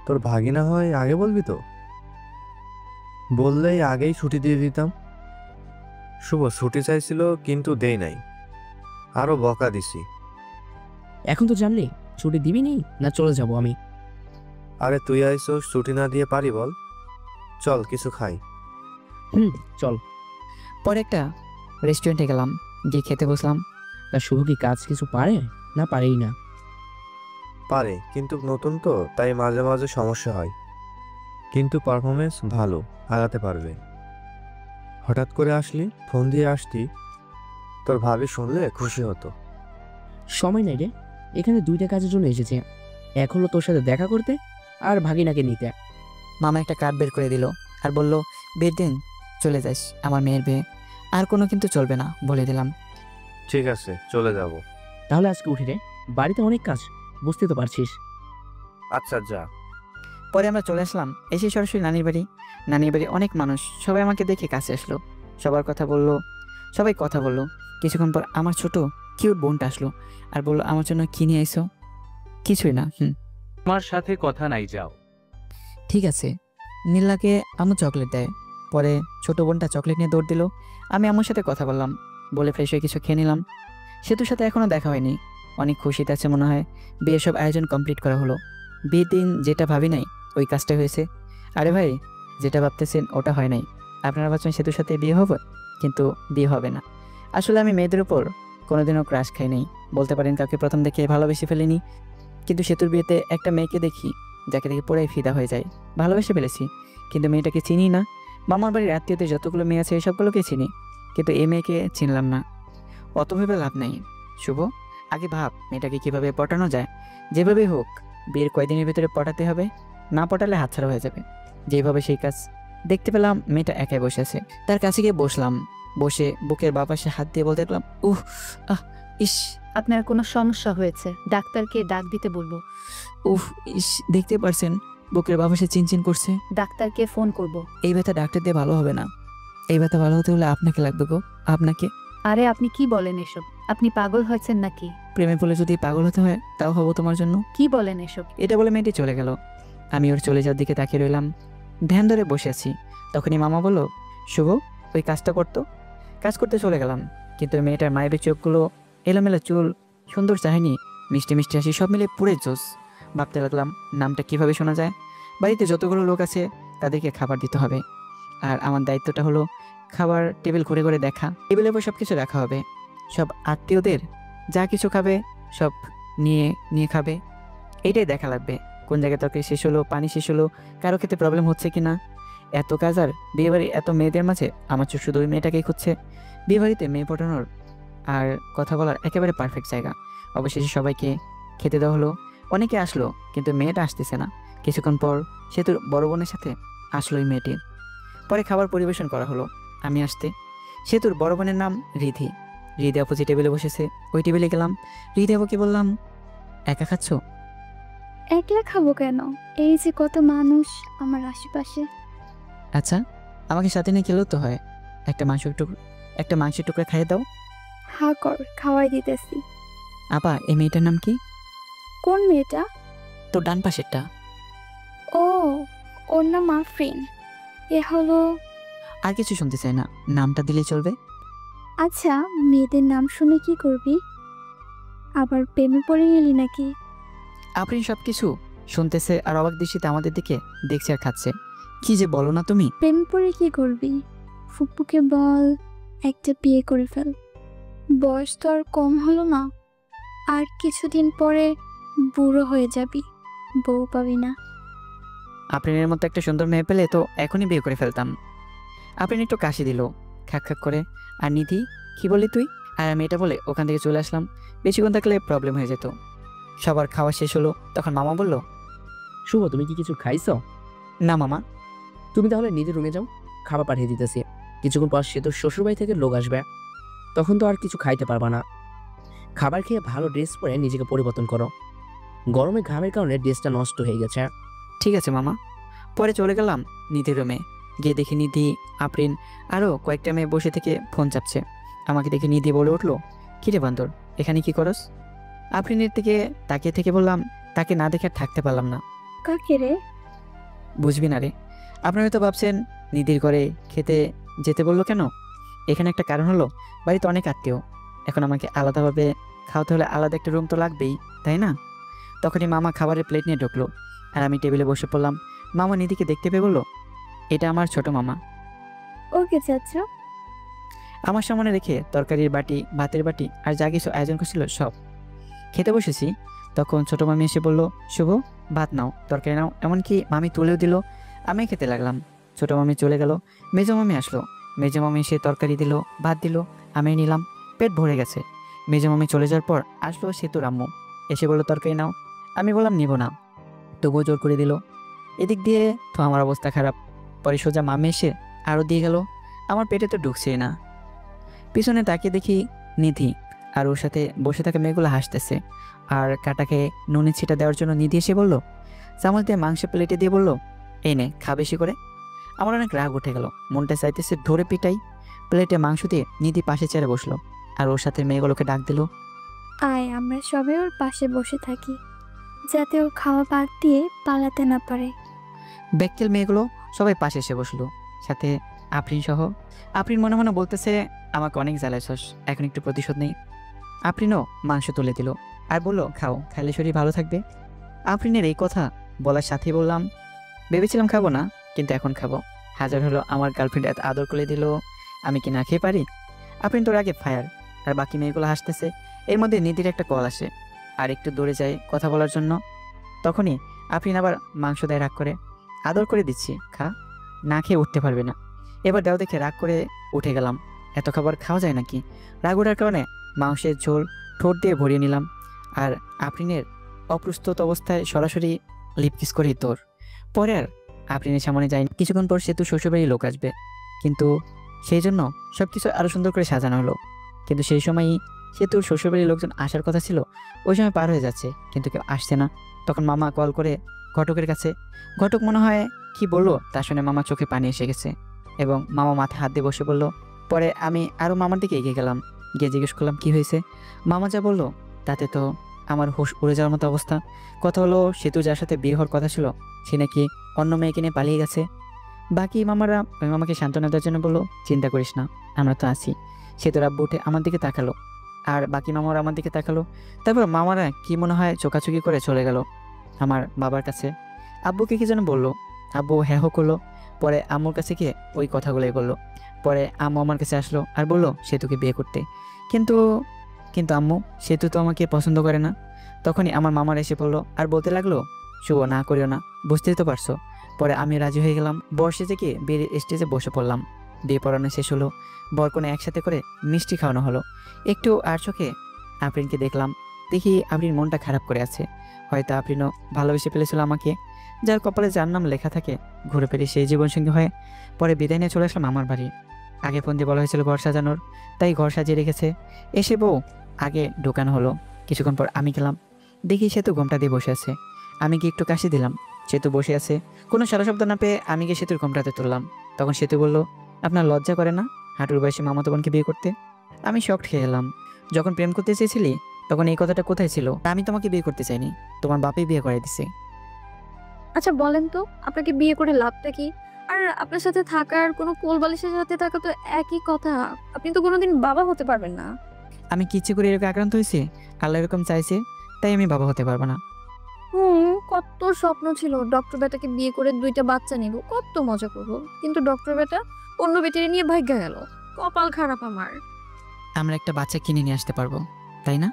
তোর ভাগিনা হয় আগে বলবি তো, বললেই আগেই ছুটি দিয়ে দিতাম। শুভ ছুটি চাইছিল কিন্তু দেই নাই, আরো বকা দিছি। এখন তো জানলি, ছুটি দিবি নি না চলে যাব আমি? আরে তুই আইসোস, ছুটি না দিয়ে পারি বল? চল কিছু খাই। চল। পরে একটা রেস্টুরেন্টে গেলাম, গিয়ে খেতে বসলাম। তা শুভ কি কাজ কিছু পারে না পারেই না? পারে, কিন্তু নতুন তো তাই মাঝে মাঝে সমস্যা হয়, কিন্তু পারফরমেন্স ভালো, আগাতে পারবে। হঠাৎ করে আসলি, ফোন দিয়ে আসতি, তোর ভাবি শুনলে খুশি হতো। সময় নাই রে, এখানে 2টা কাজের জন্য এসেছে। এক হলো তোর সাথে দেখা করতে, আর ভাগিনাকে নিতে। মামা একটা কার্ড বের করে দিল আর বলল, বিয়ের দিন চলে যাস, আমার মেয়ের বিয়ে, আর কোনো কিন্তু চলবে না, বলে দিলাম। ঠিক আছে, চলে যাব। তাহলে আজকে উঠি রে, বাড়িতে অনেক কাজ, বুঝতে তো পারছিস। আচ্ছা যা। পরে আমরা চলে আসলাম, এসে সরাসরি নানির বাড়ি। অনেক মানুষ, সবাই আমাকে দেখে কাছে আসলো, সবাই কথা বললো। কিছুক্ষণ পর আমার ছোট কিউট বোনটা আসলো আর বললো, আমার জন্য কি নিয়ে আইসো? কিছুই না। আমার সাথে কথা নাই, যাও। ঠিক আছে। নীলাকে আম্মু চকলেট দেয়। পরে ছোট বোনটা চকলেট নিয়ে দৌড় দিল। আমি আম্মুর সাথে কথা বললাম, বলে ফ্রেশ হয়ে কিছু খেয়ে নিলাম। সেতুর সাথে এখনো দেখা হয়নি, অনেক খুশিতে আছে মনে হয়। বিয়ের সব আয়োজন কমপ্লিট করা হলো। বিয়ের দিন যেটা ভাবি নাই ওই কাজটা হয়েছে। আরে ভাই, যেটা ভাবতেছেন ওটা হয় নাই। আপনারা ভাবছেন সেতুর সাথে বিয়ে হবে, কিন্তু বিয়ে হবে না। আসলে আমি মেয়েদের উপর কোনোদিনও ক্রাশ খাই নাই, বলতে পারেন কাউকে প্রথম দেখে ভালোবেসে ফেলিনি। কিন্তু সেতুর বিয়েতে একটা মেয়েকে দেখি, যাকে দেখে পুরাই ফিদা হয়ে যায়, ভালোবেসে ফেলেছি। কিন্তু মেয়েটাকে চিনি না। মামার বাড়ির আত্মীয়দের যতগুলো মেয়ে আছে সবগুলোকে চিনি, কিন্তু এই মেয়েকে চিনলাম না। অত ভেবে লাভ নেই শুভ, আগে ভাব মেয়েটাকে কিভাবে পটানো যায়। যেভাবেই হোক বিয়ের কয়দিনের ভিতরে পটাতে হবে, না পটালে হাতছাড়া হয়ে যাবে। যেভাবে সেই কাজ। দেখতে পেলাম মেয়েটা একাই বসে আছে, তার কাছে গিয়ে বসলাম। বসে বুকের বাঁ পাশে হাত দিয়ে বলতে লাগলাম, আহ ইস, আপনার কোনো সমস্যা হয়েছে, ডাক্তারকে ডাক দিতে বলবো। ইস, দেখতে পারছেন বুকের বাঁ পাশে চিনচিন করছে। ডাক্তারকে ফোন করব। এই ব্যথা ডাক্তার দিয়ে ভালো হবে না, এই ব্যথা ভালো হতে হলে আপনাকে লাগবে গো, আপনাকে। আরে আপনি কি বলেন এসব? আপনি পাগল হয়েছেন নাকি? প্রেমে পড়লে যদি পাগল হতে হয় তাও হবো তোমার জন্য। কি বলেন এসব? এটা বলে মেয়েটি চলে গেল। আমি ওর চলে যাওয়ার দিকে তাকিয়ে রইলাম, ধ্যান ধরে বসে আছি। তখনই মামা বলল, শুভ ওই কাজটা করতো। কাজ করতে চলে গেলাম, কিন্তু ওই মেয়েটার মায়ের চোখগুলো, এলোমেলো চুল, সুন্দর চাহনি, মিষ্টি মিষ্টি হাসি, সব মিলে পুরে জোস। ভাবতে লাগলাম নামটা কিভাবে শোনা যায়। বাড়িতে যতগুলো লোক আছে তাদেরকে খাবার দিতে হবে, আর আমার দায়িত্বটা হলো খাবার টেবিল ঘুরে ঘুরে দেখা। টেবিলের উপর সব কিছু রাখা হবে, সব আত্মীয়দের যা কিছু খাবে সব নিয়ে নিয়ে খাবে। এইটাই দেখা লাগবে কোন জায়গায় তরকারি শেষ হলো, পানি শেষ হলো, কারো খেতে প্রবলেম হচ্ছে কি না। এত কাজ আর বিয়েবাড়ি, এত মেয়েদের মাঝে আমার চোখ শুধু ওই মেয়েটাকেই খুঁজছে। বিয়েবাড়িতে মেয়ে পটানোর আর কথা বলার একেবারে পারফেক্ট জায়গা। অবশেষে সবাইকে খেতে দেওয়া হলো। অনেকে আসলো, কিন্তু মেয়েটা আসতেছে না। কিছুক্ষণ পর সেতুর বড় বোনের সাথে আসলো ওই মেয়েটি। পরে খাবার পরিবেশন করা হলো। আমি আসতে সেতুর বড় বোনের নাম রিধি। রিধি আপু যে টেবিলে বসেছে ওই টেবিলে গেলাম। রিধি আপুকে বললাম, একা খাচ্ছ? একলা খাবো কেন? এই যে কত মানুষ আমার আশেপাশে। আচ্ছা, আমাকে সাথে নিয়ে খেলেও তো হয়। একটা মাংসের টুকরা খাইয়ে দাও। হা কর, খাওয়াই দিতেছি। আপা, এই মেয়েটার নাম কি? কোন মেয়েটা? তো ডান পাশেরটা। ও, ওর নাম আফরিন। এ হলো। আর কিছু শুনতে চাই না, নামটা দিলেই চলবে। আচ্ছা, মেয়েদের নাম শুনে কি করবি? আবার প্রেমে পড়ে গেলি নাকি? আপনি সবকিছু শুনতেছে আর অবাক দৃষ্টিতে আমাদের দিকে দেখছে আর খাচ্ছে। কি যে বলো না তুমি। প্রেমে পড়ে কি করবি? ফুপুকে বল একটা বিয়ে করে ফেল। বয়স তো আর কম হলো না। আর কিছুদিন পরে বুড়ো হয়ে যাবি, বউ পাবি না। আপনার মতো একটা সুন্দর মেয়ে পেলে তো এখনই বিয়ে করে ফেলতাম। আপনি একটু কাশি দিল খাক খাক করে। আর নিধি, কি বলি তুই? আর আমি এটা বলে ওখান থেকে চলে আসলাম। বেশিক্ষণ থাকলে প্রবলেম হয়ে যেত। সবার খাওয়া শেষ হলো, তখন মামা বলল, শুভ তুমি কি কিছু খাইছো? না মামা। তুমি তাহলে নিজের রুমে যাও, খাবার পাঠিয়ে দিতেছি। কিছুক্ষণ পর সে তো শ্বশুরবাড়ি থেকে লোক আসবে, তখন তো আর কিছু খাইতে পারবা না। খাবার খেয়ে ভালো ড্রেস পরে নিজেকে পরিবর্তন করো, গরমে ঘামের কারণে ড্রেসটা নষ্ট হয়ে গেছে। ঠিক আছে মামা। পরে চলে গেলাম নিধির রুমে। গিয়ে দেখি নিধি, আফরিন আরও কয়েকটা মেয়ে বসে থেকে ফোন চাপছে। আমাকে দেখে নিধি বলে উঠলো, কিরে বান্দর, এখানে কি করস? আফরিনের থেকে তাকিয়ে থেকে বললাম, তাকে না দেখে আর থাকতে পারলাম না। কাকে রে? বুঝবি না রে। আপনারা তো ভাবছেন নিধির ঘরে খেতে যেতে বললো কেন? এখানে একটা কারণ হলো, বাড়িতে অনেক আত্মীয়। এখন আমাকে আলাদাভাবে খাওয়াতে হলে আলাদা একটা রুম তো লাগবেই, তাই না? তখনই মামা খাবারের প্লেট নিয়ে ঢুকলো, আর আমি টেবিলে বসে পড়লাম। মামা নিধিকে দেখতে পেয়ে বললো, এটা আমার ছোট মামা। ওকে চাচা। আমার সামনে রেখে তরকারির বাটি, ভাতের বাটি আর যা কিছু আয়োজন করছিল সব খেতে বসেছি। তখন ছোট মামি এসে বলল, শুভ ভাত নাও, তরকারি নাও। এমনকি মামি তুলেও দিল। আমি খেতে লাগলাম। ছোট মামি চলে গেল, মেজো মামি আসলো। মেজো মামি এসে তরকারি দিল, ভাত দিল, আমি নিলাম। পেট ভরে গেছে। মেজো মামি চলে যাওয়ার পর আসলো সেতুর আম্মু। এসে বললো, তরকারি নাও। আমি বললাম নিব না, তবুও জোর করে দিল। এদিক দিয়ে তো আমার অবস্থা খারাপ। পরে সোজা মামি এসে আরও দিয়ে গেল। আমার পেটে তো ঢুকছেই না। পিছনে তাকিয়ে দেখি নিধি আর ওর সাথে বসে থাকা মেয়েগুলো হাসতেছে। আর কাটাকে নুনে ছিটা দেওয়ার জন্য নিধি এসে বলল, চামচ দিয়ে মাংস প্লেটে দিয়ে বলল, এই নে, খা বেশি করে। আমার অনেক রাগ উঠে গেল, মনটা চাইতেছে ধরে পিটাই। প্লেটে মাংস দিয়ে নিধি পাশে চেয়ারে বসলো, আর ওর সাথে মেয়েগুলোকে ডাক দিল, আয় আমরা সবাই ওর পাশে বসে থাকি, যাতে ও খাওয়া বাদ দিয়ে পালাতে না পারে। ব্যাককেল মেয়েগুলো সবাই পাশে এসে বসলো, সাথে আফরিন সহ। আফরিন মনে মনে বলতেছে, আমাকে অনেক জ্বালাইছস, এখন একটু প্রতিশোধ নেই। আফরিনও মাংস তুলে দিল আর বলল, খাও, খাইলে শরীর ভালো থাকবে। আফরিনের এই কথা বলার সাথেই বললাম, ভেবেছিলাম খাবো না, কিন্তু এখন খাবো। হাজার হলো আমার গার্লফ্রেন্ড এত আদর করে দিল, আমি কি না খেয়ে পারি? আফরিন তোর আগে ফায়ার। আর বাকি মেয়েগুলো হাসতেছে। এর মধ্যে নিধির একটা কল আসে আর একটু দৌড়ে যায় কথা বলার জন্য। তখনই আফরিন আবার মাংস দেয় রাগ করে। আদর করে দিচ্ছি, খা, না খেয়ে উঠতে পারবে না। এবার দেও দেখে রাগ করে উঠে গেলাম। এত খাবার খাওয়া যায় নাকি? রাগ ওঠার কারণে মাংসের ঝোল ঠোঁট দিয়ে ভরিয়ে নিলাম। আর আফরিনের অপ্রস্তুত অবস্থায় সরাসরি লিপকিস করেই তোর। পরে আর আফরিনের সামনে যায়নি। কিছুক্ষণ পর সেতু শ্বশুরবাড়ির লোক আসবে, কিন্তু সেই জন্য সব কিছু আরও সুন্দর করে সাজানো হলো। কিন্তু সেই সময়ই সেতুর শ্বশুরবাড়ির লোকজন আসার কথা ছিল। ওই সময় পার হয়ে যাচ্ছে, কিন্তু কেউ আসছে না। তখন মামা কল করে ঘটকের কাছে। ঘটক মনে হয় কি বললো তা শুনে মামা চোখে পানি এসে গেছে এবং মামা মাথায় হাত দিয়ে বসে বলল। পরে আমি আরও মামার দিকে এগিয়ে গেলাম, গিয়ে জিজ্ঞেস করলাম কি হয়েছে। মামা যা বললো তাতে তো আমার হুঁশ উড়ে যাওয়ার মতো অবস্থা। কথা হলো সেতু যার সাথে বিয়ে হওয়ার কথা ছিল সে নাকি অন্য মেয়েকে নিয়ে পালিয়ে গেছে। বাকি মামারা ওই মামাকে সান্ত্বনা দেওয়ার জন্য বললো চিন্তা করিস না, আমরা তো আছি। সেতুর আব্বু উঠে আমার দিকে তাকালো আর বাকি মামারা আমার দিকে তাকালো। তারপর মামারা কি মনে হয় চোকাচুকি করে চলে গেল আমার বাবার কাছে। আব্বুকে কি যেন বললো, আব্বু হ্যাঁ হো করলো। পরে আম্মুর কাছে গিয়ে ওই কথাগুলোই বললো। পরে আম্মু আমার কাছে আসলো আর বললো সেতুকে বিয়ে করতে। কিন্তু কিন্তু আম্মু, সেতু তো আমাকে পছন্দ করে না। তখনই আমার মামার এসে পড়লো আর বলতে লাগলো শুভ না করিও না, বুঝতেই তো পারছো। পরে আমি রাজি হয়ে গেলাম। বর্ষে থেকে বিয়ের স্টেজে বসে পড়লাম। বিয়ে পড়ানো শেষ হলো, বরকনে একসাথে করে মিষ্টি খাওয়ানো হলো। একটু আর চোখে আফরিনকে দেখলাম। দেখি আফরিন মনটা খারাপ করে আছে। হয়তো আফরিনও ভালোবেসে ফেলেছিল আমাকে। যার কপালে যার নাম লেখা থাকে ঘুরে ফিরে সেই জীবনসঙ্গী হয়ে। পরে বিদায় নিয়ে চলে আসলাম আমার বাড়ি। আগে ফোন দিয়ে বলা হয়েছিল ঘর সাজানোর, তাই ঘর সাজিয়ে রেখেছে। এসে বউ আগে ঢোকানো হলো। কিছুক্ষণ পর আমি গেলাম, দেখি সেতু ঘোমটা দিয়ে বসে আছে। আমি গিয়ে একটু কাশি দিলাম। সেতু বসে আছে, কোনো সারা শব্দ না পেয়ে আমি গিয়ে সেতুর ঘোমটাতে তুললাম। তখন সেতু বলল, আপনার লজ্জা করে না হাঁটুর বয়সে মামাতো বোনকে বিয়ে করতে? আমি শকড খেয়ে এলাম। যখন প্রেম করতে চেয়েছিলি তখন এই কথাটা কোথায় ছিল? আমি তোমাকে বিয়ে করতে চাইনি, তোমার বাপই বিয়ে করাই দিছে। আচ্ছা বলেন তো, আপনাকে বিয়ে করে লাভটা কি? আর আপনার সাথে থাকার কোনো কোল বালিশের সাথে থাকা তো একই কথা। আপনি তো কোনোদিন বাবা হতে পারবেন না। আমি কি ইচ্ছে করে এরকম আক্রান্ত হয়েছি? আল্লাহ এরকম চাইছে, তাই আমি বাবা হতে পারবো না। কত স্বপ্ন ছিল ডক্টর বেটাকে বিয়ে করে 2টা বাচ্চা নিব, কত মজা করবো। কিন্তু ডক্টর বেটা অন্য বেটারে নিয়ে ভাগ্যা গেল। কপাল খারাপ আমার। আমরা একটা বাচ্চা কিনে নিয়ে আসতে পারবো, তাই না?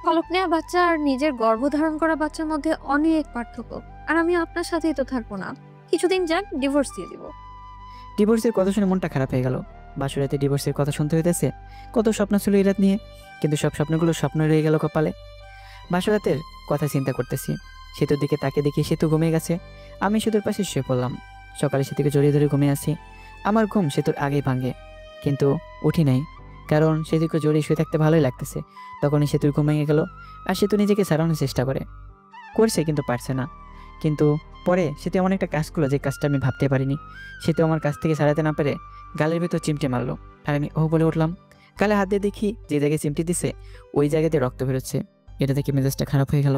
পলক নেওয়া বাচ্চা আর নিজের গর্ভধারণ করা বাচ্চার মধ্যে অনেক পার্থক্য। আর আমি আপনার সাথেই তো থাকবো না, কিছুদিন যাক ডিভোর্স দিয়ে দিব। ডিভোর্সের কথা শুনে মনটা খারাপ হয়ে গেল। বাসুরাতে ডিভোর্সের কথা শুনতে হইতেছে। কত স্বপ্ন ছিল এই রাত নিয়ে, কিন্তু সব স্বপ্নগুলো স্বপ্ন রয়ে গেল কপালে। বাসুরাতের কথা চিন্তা করতেছি। সেতুর দিকে তাকে দেখি সেতু ঘুমিয়ে গেছে। আমি সেতুর পাশে শুয়ে পড়লাম। সকালে সেতুকে জড়িয়ে ধরে ঘুমিয়ে আছি। আমার ঘুম সেতুর আগেই ভাঙে, কিন্তু উঠি নাই, কারণ সেতুকে জড়িয়ে শুয়ে থাকতে ভালোই লাগতেছে। তখনই সেতুর ঘুম ভেঙে গেল আর সেতু নিজেকে ছাড়ানোর চেষ্টা করছে কিন্তু পারছে না। কিন্তু পরে সেতু এমন একটা কাজ করলো যে কাজটা আমি ভাবতে পারিনি। সেতু আমার কাছ থেকে ছাড়াতে না পেরে গালের ভেতর চিমটে মারলো আর আমি ও বলে উঠলাম। গালে হাত দিয়ে দেখি যে জায়গায় চিমটি দিছে ওই জায়গাতে রক্ত বেরোচ্ছে। এটা দেখে মেজাজটা খারাপ হয়ে গেল।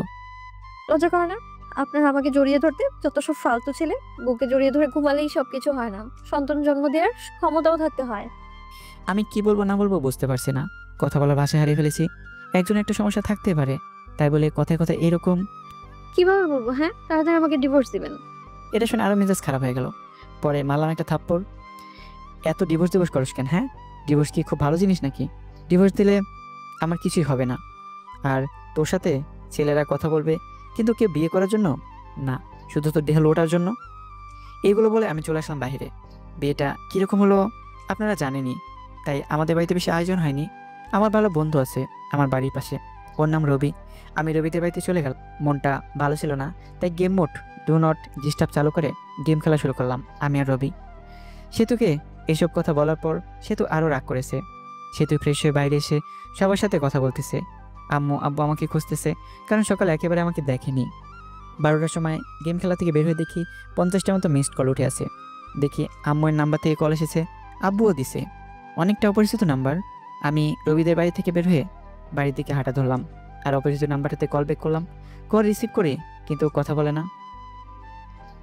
লজ্জা করে না আপনার আমাকে জড়িয়ে ধরতে? যত সব ফালতু ছেলে বুকে জড়িয়ে ধরে ঘুমালেই সবকিছু হয় না, সন্তান জন্ম দেওয়ার ক্ষমতাও থাকতে হয়। আমি কি বলবো না বলবো বুঝতে পারছি না। কথা বলার ভাষা হারিয়ে ফেলেছি। একজন একটা সমস্যা থাকতে পারে, তাই বলে কথায় কথায় এরকম। কিভাবে বলবো? হ্যাঁ, তাড়াতাড়ি আমাকে ডিভোর্স দিবেন। এটা শুনে আরও মেজাজ খারাপ হয়ে গেল। পরে মারলাম একটা থাপ্পড়। এত ডিভোর্স করিস কেন? হ্যাঁ, ডিভোর্স কি খুব ভালো জিনিস নাকি? ডিভোর্স দিলে আমার কিছুই হবে না। আর তোর সাথে ছেলেরা কথা বলবে, কিন্তু কেউ বিয়ে করার জন্য না, শুধু তোর দেহ লোটার জন্য। এইগুলো বলে আমি চলে আসলাম বাইরে। বিয়েটা কীরকম হলো আপনারা জানেনই, তাই আমাদের বাড়িতে বেশি আয়োজন হয়নি। আমার ভালো বন্ধু আছে আমার বাড়ির পাশে, ওর নাম রবি। আমি রবিদের বাড়িতে চলে গেলাম। মনটা ভালো ছিল না, তাই game mode do not disturb চালু করে গেম খেলা শুরু করলাম আমি আর রবি। সেতুকে এসব কথা বলার পর সেতু আরও রাগ করেছে। সেতু ফ্রেশ হয়ে বাইরে এসে সবার সাথে কথা বলতেছে। আব্বু আমাকে খুঁজতেছে, কারণ সকালে একেবারে আমাকে দেখেনি। 12টার সময় গেম খেলা থেকে বের হয়ে দেখি 50টার মতো মিসড কল উঠে আছে। দেখি আম্মুয়ের নাম্বার থেকে কল এসেছে, আব্বুও দিছে। অনেকটা অপরিচিত নাম্বার। আমি রবিদের বাড়ি থেকে বের হয়ে বাড়ির দিকে হাঁটা ধরলাম আর অপরিচিত নাম্বারটাতে কল ব্যাক করলাম। কল রিসিভ করি, কিন্তু কথা বলে না।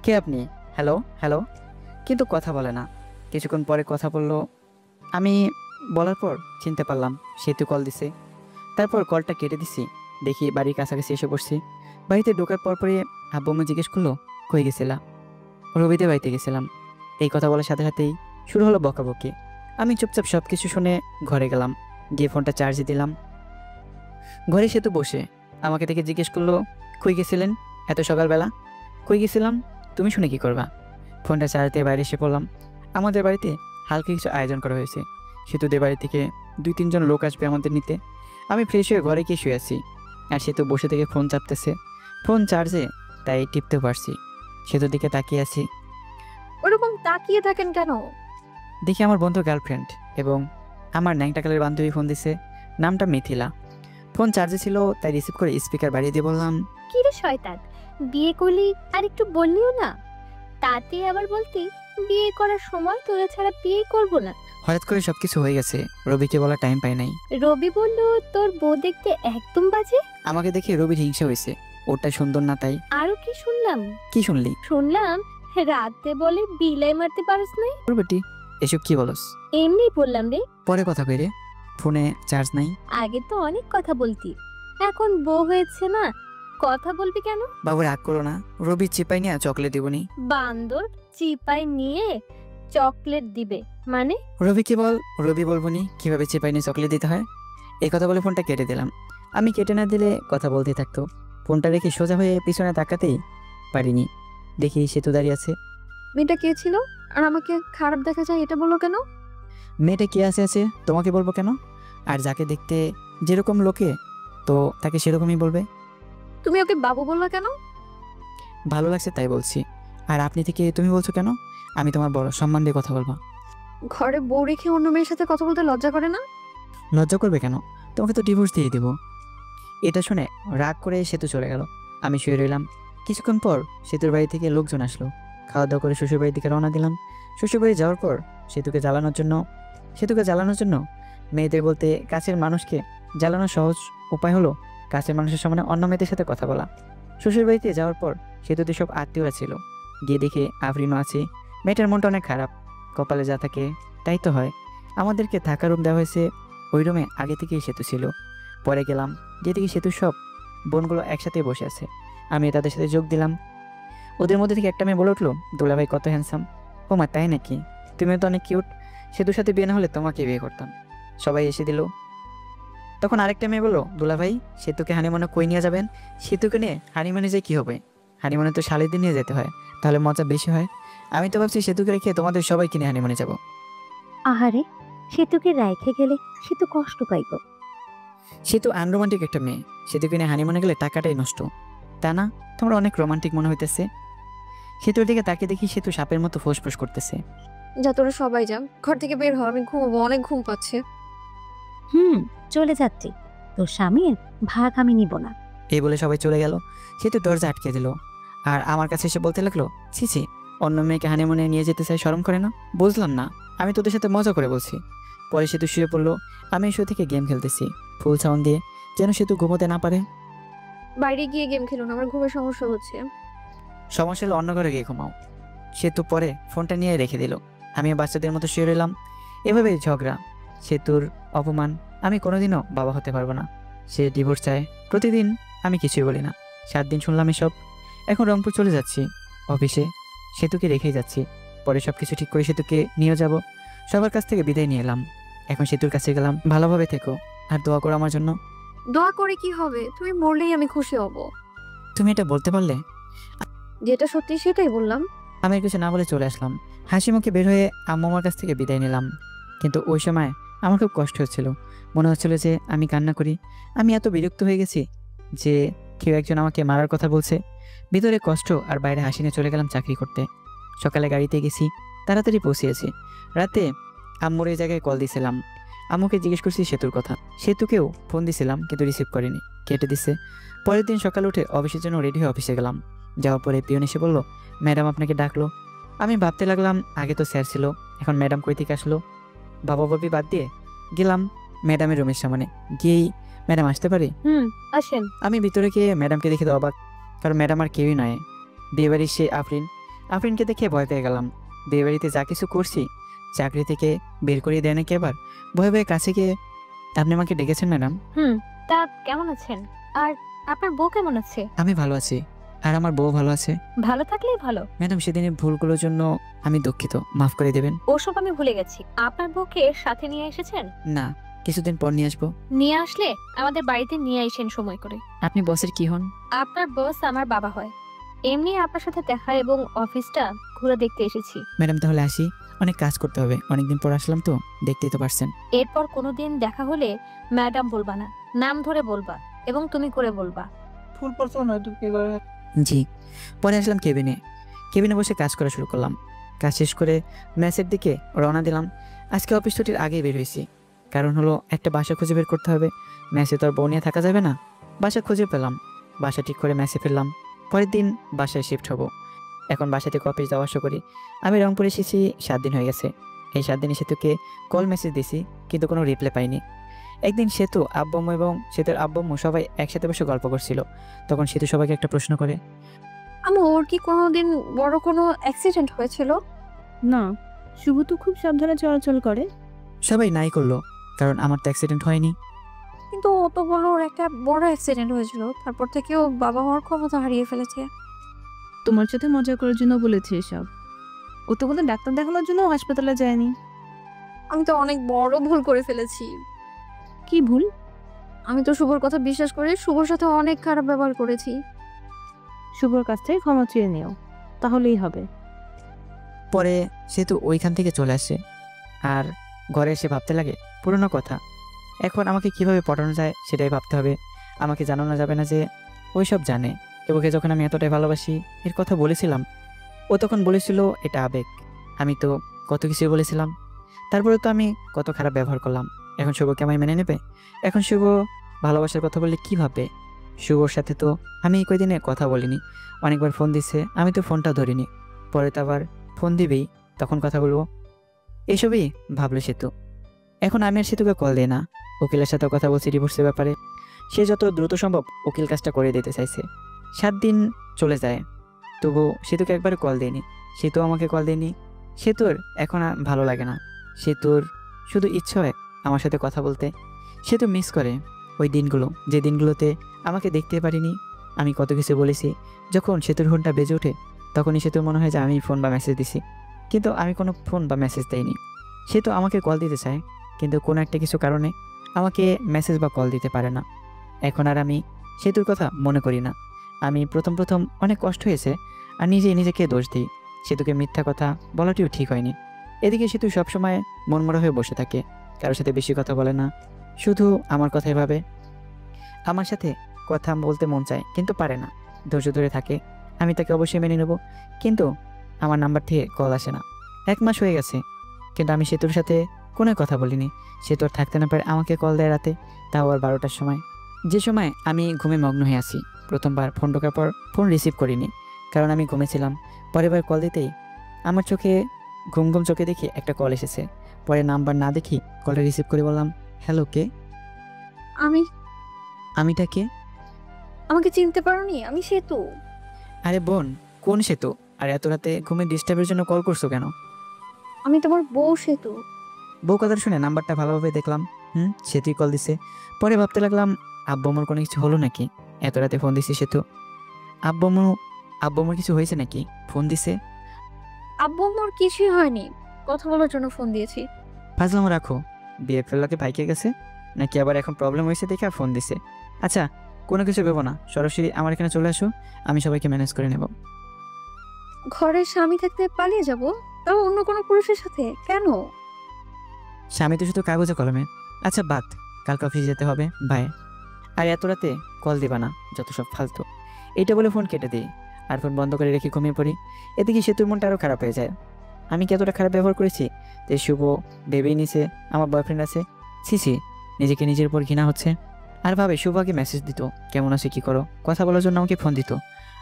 কে আপনি? হ্যালো হ্যালো, কিন্তু কথা বলে না। কিছুক্ষণ পরে কথা বললো। আমি বলার পর চিনতে পারলাম সেতু কল দিছে। তারপর কলটা কেটে দিছি। দেখি বাড়ির কাছাকাছি এসে বসছি। বাড়িতে ঢোকার পরপরই আব্বু আম্মু জিজ্ঞেস করলো কই গেছিলা? রবিদের বাড়িতে গেছিলাম। এই কথা বলার সাথে সাথেই শুরু হলো বকাবকি। আমি চুপচাপ সব কিছু শুনে ঘরে গেলাম, গিয়ে ফোনটা চার্জে দিলাম। ঘরে সেতু বসে আমাকে দেখে জিজ্ঞেস করলো, কই গেছিলেন এত সকালবেলা? কই গেছিলাম, তুমি শুনে কি করবা? ফোনটা চার্জ দিয়ে বাইরে এসে পড়লাম। আমাদের বাড়িতে হালকা কিছু আয়োজন করা হয়েছে। সেতুদের বাড়ি থেকে 2-3 জন লোক আসবে আমাদের নিতে। আমি ফ্রেশ হয়ে ঘরে গিয়ে শুয়ে আছি, আর সেতু বসে থেকে ফোন চাপতেছে। ফোন চার্জে, তাই টিপতে পারছি। সেতুর দিকে তাকিয়ে আছি। ওরকম তাকিয়ে থাকেন কেন? দেখি আমার বন্ধু গার্লফ্রেন্ড এবং আমার ন্যাংটাকালের বান্ধবী ফোন দিছে, নামটা মিথিলা। ফোন চার্জে ছিল, তাই রিসিভ করে স্পিকার বাড়িয়ে দিয়ে বললাম, কি রে শয়তান, বিয়ে করলি আর একটু বললিও না? তাতে আবার বলতি বিয়ে করার সময় তোরা ছাড়া বিয়ে করব না। হঠাৎ করে সবকিছু হয়ে গেছে, রবিকে বলা টাইম পাই নাই। রবি বলল তোর বউ দেখতে একদম বাজে। আমাকে দেখে রবির হিংসা হয়েছে, ওটা সুন্দর না তাই। আরো কি শুনলাম? কি শুনলি? শুনলাম রাতে বলে বিলাই মারতে পারিস না। বেটি এসব কি বলস? এমনি বললাম রে। পরে কথা কই রে, ফোনে চার্জ নাই। আগে তো অনেক কথা বলতি, এখন বউ হয়েছে না, কথা বলবি কেন? বাবু রাগ করো না, রবি চিপাই নিয়ে চকলেট দিবনি। বান্দর চিপাই নিয়ে চকলেট দিবে মানে? রবিকে বল, রবি বলবনি কিভাবে চিপাই নিয়ে চকলেট দিতে হয়। এই কথা বলে ফোনটা কেটে দিলাম। আমি কেটে না দিলে কথা বলতে থাকতো। ফোনটা রেখে সোজা হয়ে পিছনে তাকাতেই পারিনি, দেখি সেতু দাঁড়িয়ে আছে। মেয়েটা কে ছিল আর আমাকে খারাপ দেখা যায় এটা বললো কেন? মেয়েটা কে আছে তোমাকে বলবো কেন? আর যাকে দেখতে যেরকম লোকে, তো তাকে সেরকমই বলবে। তুমি ওকে বাবু বললা কেন? ভালো লাগছে তাই বলছি। আর আপনি থেকে তুমি বলছো কেন? আমি তোমার বড়, সম্মান দিয়ে কথা বলবো। ঘরে বউ রেখে অন্য মেয়ের সাথে কথা বলতে লজ্জা করে না? লজ্জা করবে কেন? তোমাকে তো ডিভোর্স দিয়ে দেবো। এটা শুনে রাগ করে সেতু চলে গেল। আমি শুয়ে রইলাম। কিছুক্ষণ পর সেতুর বাড়ি থেকে লোকজন আসলো। খাওয়া দাওয়া করে শ্বশুরবাড়ির দিকে রওনা দিলাম। শ্বশুরবাড়ি যাওয়ার পর সেতুকে জ্বালানোর জন্য মেয়েদের বলতে কাছের মানুষকে জ্বালানোর সহজ উপায় হলো কাছের মানুষের সামনে অন্য মেয়েদের সাথে কথা বলা। শ্বশুরবাড়িতে যাওয়ার পর সেতুতে সব আত্মীয়রা ছিল। গিয়ে দেখে আফরিনও আছে। মেয়েটার মনটা অনেক খারাপ, কপালে যা থাকে তাই তো হয়। আমাদেরকে থাকা রুম দেওয়া হয়েছে, ওই রুমে আগে থেকেই সেতু ছিল। পরে গেলাম, গিয়ে দেখি সেতুর সব বোনগুলো একসাথে বসে আছে। আমি তাদের সাথে যোগ দিলাম। ওদের মধ্যে থেকে একটা মেয়ে বলে উঠলো, দুলাভাই কত হ্যান্ডসাম। ও মা তাই নাকি? তুমিও তো অনেক কিউট। সেতুর সাথে বিয়ে না হলে তোমাকে বিয়ে করতাম। সবাই এসে দিল। তখন আরেকটা মেয়ে বললো, দুলাভাই সেতুকে হানিমুনে কই নিয়ে যাবেন? সেতুকে নিয়ে হানিমুনে যে কি হবে? হানিমুনে তো শালিদের নিয়ে যেতে হয়, তাহলে মজা বেশি হয়। আমি তো ভাবছি সেতুকে রেখে তোমাদের সবাই কিনে হানিমুনে যাব। আহারে, সেতুকে রেখে গেলে সে তো কষ্ট পাইব। সেতু আনরোমান্টিক একটা মেয়ে, সেতুকে নিয়ে হানিমুনে গেলে টাকাটাই নষ্ট। তা না, তোমরা অনেক রোমান্টিক মনে হইতেছে। সেতুর দিকে তাকে দেখি সেতু সাপের মতো ফোঁস করতেছে। যা তোরা সবাই যা, ঘর থেকে বের হ, আমি ঘুমাবো, অনেক ঘুম পাচ্ছে। চলে যাচ্ছি, তোর স্বামীর ভাগ আমি নিব না। এই বলে সবাই চলে গেল। সেতু দরজা আটকে দিল আর আমার কাছে এসে বলতে লাগলো, ছি অন্য মেয়েকে হানিমুনে নিয়ে যেতে চাই, শরম করে না? বুঝলাম না, আমি তোদের সাথে মজা করে বলছি। পরে সেতু শুয়ে পড়লো। আমি শুয়ে থেকে গেম খেলতেছি ফুল সাউন্ড দিয়ে, যেন সেতু ঘুমোতে না পারে। বাইরে গিয়ে গেম খেলো না, আমার ঘুমের সমস্যা হচ্ছে। সমস্যা হলে অন্য ঘরে গিয়ে ঘুমাও। সেতু পরে ফোনটা নিয়ে রেখে দিল। আমি বাচ্চাদের মতো শুয়ে রইলাম। এভাবে ঝগড়া, সেতুর অপমান। আমি কোনোদিনও বাবা হতে পারবো না। সে ডিভোর্স চায়, প্রতিদিন আমি কিছুই বলি না। 7 দিন শুনলাম এসব। এখন রংপুর চলে যাচ্ছি অফিসে, সেতুকে রেখেই যাচ্ছি। পরে সব কিছু ঠিক করে সেতুকে নিয়ে যাব। সবার কাছ থেকে বিদায় নিয়ে এলাম। এখন সেতুর কাছে গেলাম, ভালোভাবে থেকো আর দোয়া করো আমার জন্য। দোয়া করে কি হবে? তুমি মরলেই আমি খুশি হব। তুমি এটা বলতে পারলে? যেটা সত্যি সেটাই বললাম। আমি আর কিছু না বলে চলে আসলাম। হাসি মুখে বের হয়ে আম্মু আমার কাছ থেকে বিদায় নিলাম। কিন্তু ওই সময় আমার খুব কষ্ট হচ্ছিল। মনে হচ্ছিল যে আমি কান্না করি। আমি এত বিরক্ত হয়ে গেছি যে কেউ একজন আমাকে মারার কথা বলছে। ভিতরে কষ্ট আর বাইরে হাসি নিয়ে চলে গেলাম চাকরি করতে। সকালে গাড়িতে গেছি, তাড়াতাড়ি পৌঁছিয়েছি। রাতে আম্মুর এই জায়গায় কল দিয়েছিলাম। আম্মুকে জিজ্ঞেস করছি সেতুর কথা। সেতুকেও ফোন দিয়েছিলাম কিন্তু রিসিভ করেনি, কেটে দিছে। পরের দিন সকালে উঠে অফিসের জন্য রেডি হয়ে অফিসে গেলাম। যাওয়ার পরে পিয়ন এসে বললো, ম্যাডাম আপনাকে ডাকলো। আমি ভাবতে লাগলাম আগে তো স্যার ছিল, এখন ম্যাডাম কই থেকে আসলো। বাবা বাবি বাদ দিয়ে গেলাম ম্যাডামের রুমের সামনে। গিয়েই, ম্যাডাম আসতে পারি? আসেন। আমি ভিতরে গিয়ে ম্যাডামকে দেখে তো অবাক, কারণ ম্যাডাম আর কেউই নয়, বিয়েবাড়ির সে আফরিনকে দেখে ভয় পেয়ে গেলাম। বিয়েবাড়িতে যা কিছু করছি চাকরি থেকে বের করিয়ে দেয় নাকি আবার। ভয়ে ভয়ে কাছে গিয়ে, আপনি আমাকে ডেকেছেন ম্যাডাম? তা কেমন আছেন? আর আপনার বউ কেমন আছে? আমি ভালো আছি। আর আমার বউ ভালো আছে। ভালো থাকলেই ভালো। ম্যাডাম, সেদিনের ভুলগুলোর জন্য আমি দুঃখিত, মাফ করে দেবেন। ওসব আমি ভুলে গেছি। আপনার বউকে সাথে নিয়ে এসেছেন? না, কিছুদিন পর নিয়ে আসবো। নিয়ে আসলে আমাদের বাড়িতে নিয়ে আসেন সময় করে। আপনি বসের কি হন? আপনার বস আমার বাবা হয়। এমনি আপনার সাথে দেখা এবং অফিসটা ঘুরে দেখতে এসেছি। ম্যাডাম, তাহলে আসি, অনেক কাজ করতে হবে, অনেকদিন পর আসলাম তো, দেখতেই তো পারছেন। এরপর কোনোদিন দেখা হলে ম্যাডাম বলবা না, নাম ধরে বলবা এবং তুমি করে বলবা। ফুল পড়ছো না তুই কি করে? জি। পরে আসলাম কেবিনে। কেবিনে বসে কাজ করা শুরু করলাম। কাজ শেষ করে ম্যাচের দিকে রওনা দিলাম। আজকে অফিস ছুটির আগেই বের হয়েছি, কারণ হলো একটা বাসা খুঁজে বের করতে হবে। ম্যাচে তো আর বউ নিয়ে থাকা যাবে না। বাসা খুঁজে পেলাম, বাসা ঠিক করে ম্যাচে ফিরলাম। পরের দিন বাসায় শিফট হব। এখন বাসা থেকে অফিস যাওয়া আসা করি। আমি রংপুরে এসেছি 7 দিন হয়ে গেছে। এই 7 দিনে সেতুকে কল মেসেজ দিছি, কিন্তু কোনো রিপ্লাই পাইনি। একদিন সেতু, আব্বম্মু এবং সেতুর আব্বম্মু সবাই একসাথে বসে গল্প করছিল। তখন সেতু সবাইকে একটা প্রশ্ন করে, ওর কি কোনোদিন বড় কোনো অ্যাক্সিডেন্ট হয়েছিল? না, শুভ তো খুব সাবধানে চলাচল করে। সবাই নাই করলো, কারণ আমার তো অ্যাক্সিডেন্ট হয়নি। কিন্তু ও তো বললো ওর একটা বড় অ্যাক্সিডেন্ট হয়েছিল, তারপর থেকে ও বাবা মার ক্ষমতা হারিয়ে ফেলেছে। তোমার সাথে মজা করার জন্য বলেছে এসব। ও তো কোনো ডাক্তার দেখানোর জন্য হাসপাতালে যায়নি। আমি তো অনেক বড় ভুল করে ফেলেছি। কি ভুল? আমি তো শুভর কথা বিশ্বাস করে শুভর সাথে অনেক খারাপ ব্যবহার করেছি। শুভর কাছ থেকে ক্ষমা চেয়ে নিও, তাহলেই হবে। পরে সেতু ওইখান থেকে চলে আসে আর ঘরে এসে ভাবতে লাগে পুরনো কথা। এখন আমাকে কিভাবে পটানো যায় সেটাই ভাবতে হবে। আমাকে জানানো যাবে না যে ওই সব জানে। ওকে যখন আমি এতটাই ভালোবাসি এর কথা বলেছিলাম, ও তখন বলেছিল এটা আবেগ। আমি তো কত কিছু বলেছিলাম, তারপরে তো আমি কত খারাপ ব্যবহার করলাম। এখন শুভকে আমায় মেনে নেবে? এখন শুভ ভালোবাসার কথা বললে কী ভাববে? শুভর সাথে তো আমি এই কয়দিনে কথা বলিনি। অনেকবার ফোন দিচ্ছে, আমি তো ফোনটা ধরিনি। পরে তো আবার ফোন দিবেই, তখন কথা বলবো। এসবই ভাবলো সেতু। এখন আমি আর সেতুকে কল দিই না। উকিলের সাথে কথা বলছি ডিভোর্সের ব্যাপারে। সে যত দ্রুত সম্ভব উকিল কাজটা করে দিতে চাইছে। 7 দিন চলে যায়, তবু সেতুকে একবার কল দেয়নি। সেতু আমাকে কল দেয়নি। সেতুর এখন আর ভালো লাগে না। সেতুর শুধু ইচ্ছে হয় আমার সাথে কথা বলতে। সেতু মিস করে ওই দিনগুলো, যে দিনগুলোতে আমাকে দেখতে পারিনি। আমি কত কিছু বলেছি। যখন সেতুর ফোনটা বেজে ওঠে তখনই সেতুর মনে হয় যে আমি ফোন বা মেসেজ দিছি, কিন্তু আমি কোনো ফোন বা মেসেজ দেইনি। সে তো আমাকে কল দিতে চায়, কিন্তু কোনো একটা কিছু কারণে আমাকে মেসেজ বা কল দিতে পারে না। এখন আর আমি সেতুর কথা মনে করি না। আমি প্রথম অনেক কষ্ট হয়েছে আর নিজেকে দোষ দিই। সেতুকে মিথ্যা কথা বলাটিও ঠিক হয়নি। এদিকে সেতু সবসময় মনমরা হয়ে বসে থাকে, কারোর সাথে বেশি কথা বলে না, শুধু আমার কথাই ভাবে। আমার সাথে কথা বলতে মন চায় কিন্তু পারে না, ধৈর্য ধরে থাকে। আমি তাকে অবশ্যই মেনে নেব, কিন্তু আমার নাম্বার থেকে কল আসে না। 1 মাস হয়ে গেছে, কিন্তু আমি সেতুর সাথে কোনো কথা বলিনি। সেতু আর থাকতে না পারে আমাকে কল দেয় রাতে, তাও আর 12টার সময়, যে সময় আমি ঘুমে মগ্ন হয়ে আছি। প্রথমবার ফোন ঢোকার পর ফোন রিসিভ করিনি, কারণ আমি ঘুমেছিলাম। পরের বার কল দিতেই আমার চোখে ঘুম চোখে দেখি একটা কল এসেছে। পরে নাম্বার না দেখি কলটা রিসিভ করে বললাম, হ্যালো, কে? আমিটা কে? আমাকে চিনতে পারোনি? আমি সেতু। আরে বোন, কোন সেতু? আর এত রাতে ঘুমে ডিস্টার্বের জন্য কল করছো কেন? আমি তোমার বউ সেতু। বউ কথা শুনে নাম্বারটা ভালোভাবে দেখলাম, সেতুই কল দিছে। পরে ভাবতে লাগলাম আব্বুমোর কোনো কিছু হলো নাকি, এত রাতে ফোন দিছে সেতু। আব্বুমোর কিছু হয়েছে নাকি ফোন দিছে? আব্বু আমার কিছুই হয়নি, কথা বলার জন্য ফোন দিয়েছি। ফাজলাম রাখো। বিয়ে ফেললাকে ভাইকে গেছে নাকি আবার এখন প্রবলেম হয়েছে দেখে ফোন দিছে? আচ্ছা, কোনো কিছু ভেবো না, সরাসরি আমার এখানে চলে আসো, আমি সবাইকে ম্যানেজ করে নেব। ঘরের স্বামী থাকতে পালিয়ে যাব, তাও অন্য কোনো পুরুষের সাথে? কেন? স্বামী তো শুধু কাগজে কলমে। আচ্ছা বাদ, কালকে অফিসে যেতে হবে, বাই। আর এত রাতে কল দিবা না, যত সব ফালতু। এইটা বলে ফোন কেটে দিই আর ফোন বন্ধ করে রেখে ঘুমিয়ে পড়ি। এদিকে সেতুর মনটা আরও খারাপ হয়ে যায়। আমি কি এতটা খারাপ ব্যবহার করেছি যে শুভ ভেবেই নিছে আমার বয়ফ্রেন্ড আছে? ছি, নিজেকে নিজের উপর ঘৃণা হচ্ছে। আর ভাবে শুভ আগে মেসেজ দিত, কেমন আছে, কি করো, কথা বলার জন্য আমাকে ফোন দিত,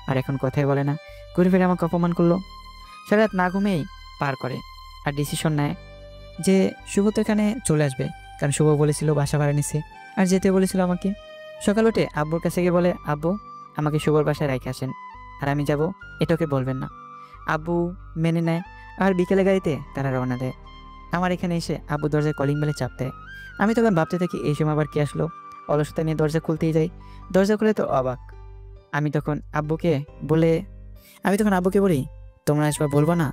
আর এখন কথাই বলে না, ঘুরে ফিরে আমাকে অপমান করলো। সারা রাত না ঘুমেই পার করে আর ডিসিশন নেয় যে শুভ তো এখানে চলে আসবে, কারণ শুভ বলেছিল বাসা ভাড়া নিছে আর যেতে বলেছিল আমাকে। সকাল উঠে আব্বুর কাছে গিয়ে বলে, আব্বু আমাকে শুভর বাসায় রেখে আসেন আর আমি যাব, এটাকে বলবেন না। আব্বু মেনে নেয় আর বিকেলে গাড়িতে তারা রওনা দেয়। আমার এখানে এসে আব্বু দরজায় কলিং বেলে চাপ দেয়। আমি তখন ভাবতে থাকি এই সময় আবার কে আসলো। অলসতা নিয়ে দরজা খুলতেই যাই, দরজা খুলে তো অবাক, আমি তখন আব্বুকে বলি তোমরা আসবা বলবো না,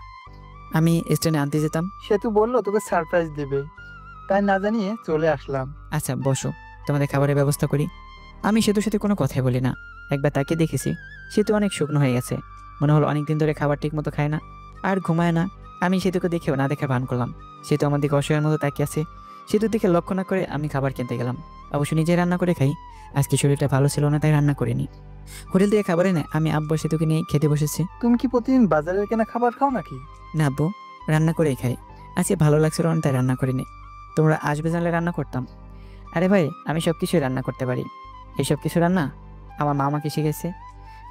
আমি স্ট্যান্ডে আনতে যেতাম। সে তো বললো তোকে সারপ্রাইজ দেবে, তাই না জানিয়ে চলে আসলাম। আচ্ছা বসো, তোমাদের খাবারের ব্যবস্থা করি। আমি সেতুর সাথে কোনো কথাই বলি না। একবার তাকে দেখেছি, সেতু অনেক শুকনো হয়ে গেছে, মনে হলো অনেকদিন ধরে খাবার ঠিক মতো খায় না আর ঘুমায় না। আমি সেতুকে দেখেও না দেখার ভান করলাম। সেতু আমার দিকে অসহায়ের মতো তাকিয়ে আছে। সেতুর দিকে লক্ষ্য না করে আমি খাবার কিনতে গেলাম। অবশ্য নিজে রান্না করে খাই, আজকে শরীরটা ভালো ছিল না তাই রান্না করিনি। হোটেল থেকে খাবার এনে আমি আব্বু সেতুকে নিয়ে খেতে বসেছি। তুমি কি প্রতিদিন বাজারের কেনা খাবার খাও নাকি? না আব্বু, রান্না করেই খাই। আজকে ভালো লাগছিল না তাই রান্না করিনি। তোমরা আসবে জানলে রান্না করতাম। আরে ভাই, আমি সব কিছুই রান্না করতে পারি। এইসব কিছু রান্না আমার মা আমাকে শিখেছে।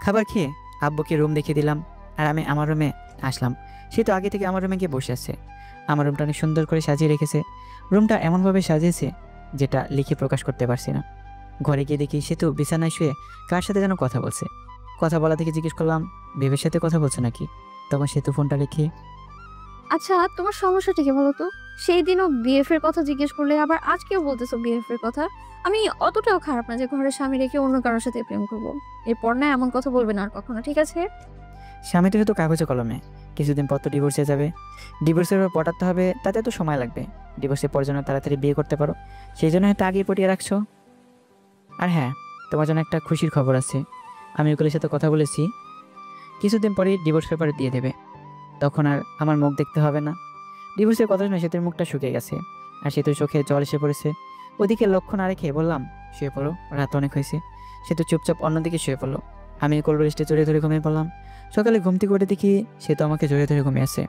খাবার খেয়ে আব্বুকে রুম দেখিয়ে দিলাম আর আমি আমার রুমে আসলাম। সে তো আগে থেকে আমার রুমে গিয়ে বসে আছে। আমার রুমটা অনেক সুন্দর করে সাজিয়ে রেখেছে। রুমটা এমনভাবে সাজিয়েছে যেটা লিখে প্রকাশ করতে পারছি না। ঘরে গিয়ে দেখি সে তো বিছানায় শুয়ে কার সাথে যেন কথা বলছে। কথা বলা থেকে জিজ্ঞেস করলাম, বেবের সাথে কথা বলছে নাকি? তখন সে তো ফোনটা রেখে, আচ্ছা তোমার সমস্যাটা কি বলো তো? সেই দিনও বিএফ এর কথা জিজ্ঞেস করলে, আবার আজকেও বলতেছো বিএফ এর কথা। আমি অতটাও খারাপ না যে ঘরের স্বামী রেখে অন্য কারোর সাথে প্রেম করবো। এরপর না এমন কথা বলবে না আর কখনো, ঠিক আছে? স্বামী তো শুধু কাগজে কলমে, কিছুদিন পর তো ডিভোর্সে যাবে। ডিভোর্সের পর পটাতে হবে, তাতে তো সময় লাগবে। ডিভোর্সের পর যেন তাড়াতাড়ি বিয়ে করতে পারো, সেই জন্য হয়তো আগেই পটিয়ে রাখছো। আর হ্যাঁ, তোমার জন্য একটা খুশির খবর আছে। আমি উকিলের সাথে কথা বলেছি, কিছুদিন পরেই ডিভোর্স পেপার দিয়ে দেবে। তখন আর আমার মুখ দেখতে হবে না। ডিভোর্সের কথা শুনে সেতুর মুখটা শুকিয়ে গেছে আর সেতুর চোখে জল এসে পড়েছে। ওদিকে লক্ষ্য না রেখে বললাম, শুয়ে পড়ো, রাত অনেক হয়েছে। সেতু চুপচাপ অন্যদিকে শুয়ে পড়লো। আমি কোল্ড রেস্টে জড়িয়ে ধরে ঘুমিয়ে পড়লাম। সকালে ঘুম থেকে উঠে দেখি সেতু আমাকে জড়িয়ে ধরে ঘুমিয়ে আছে।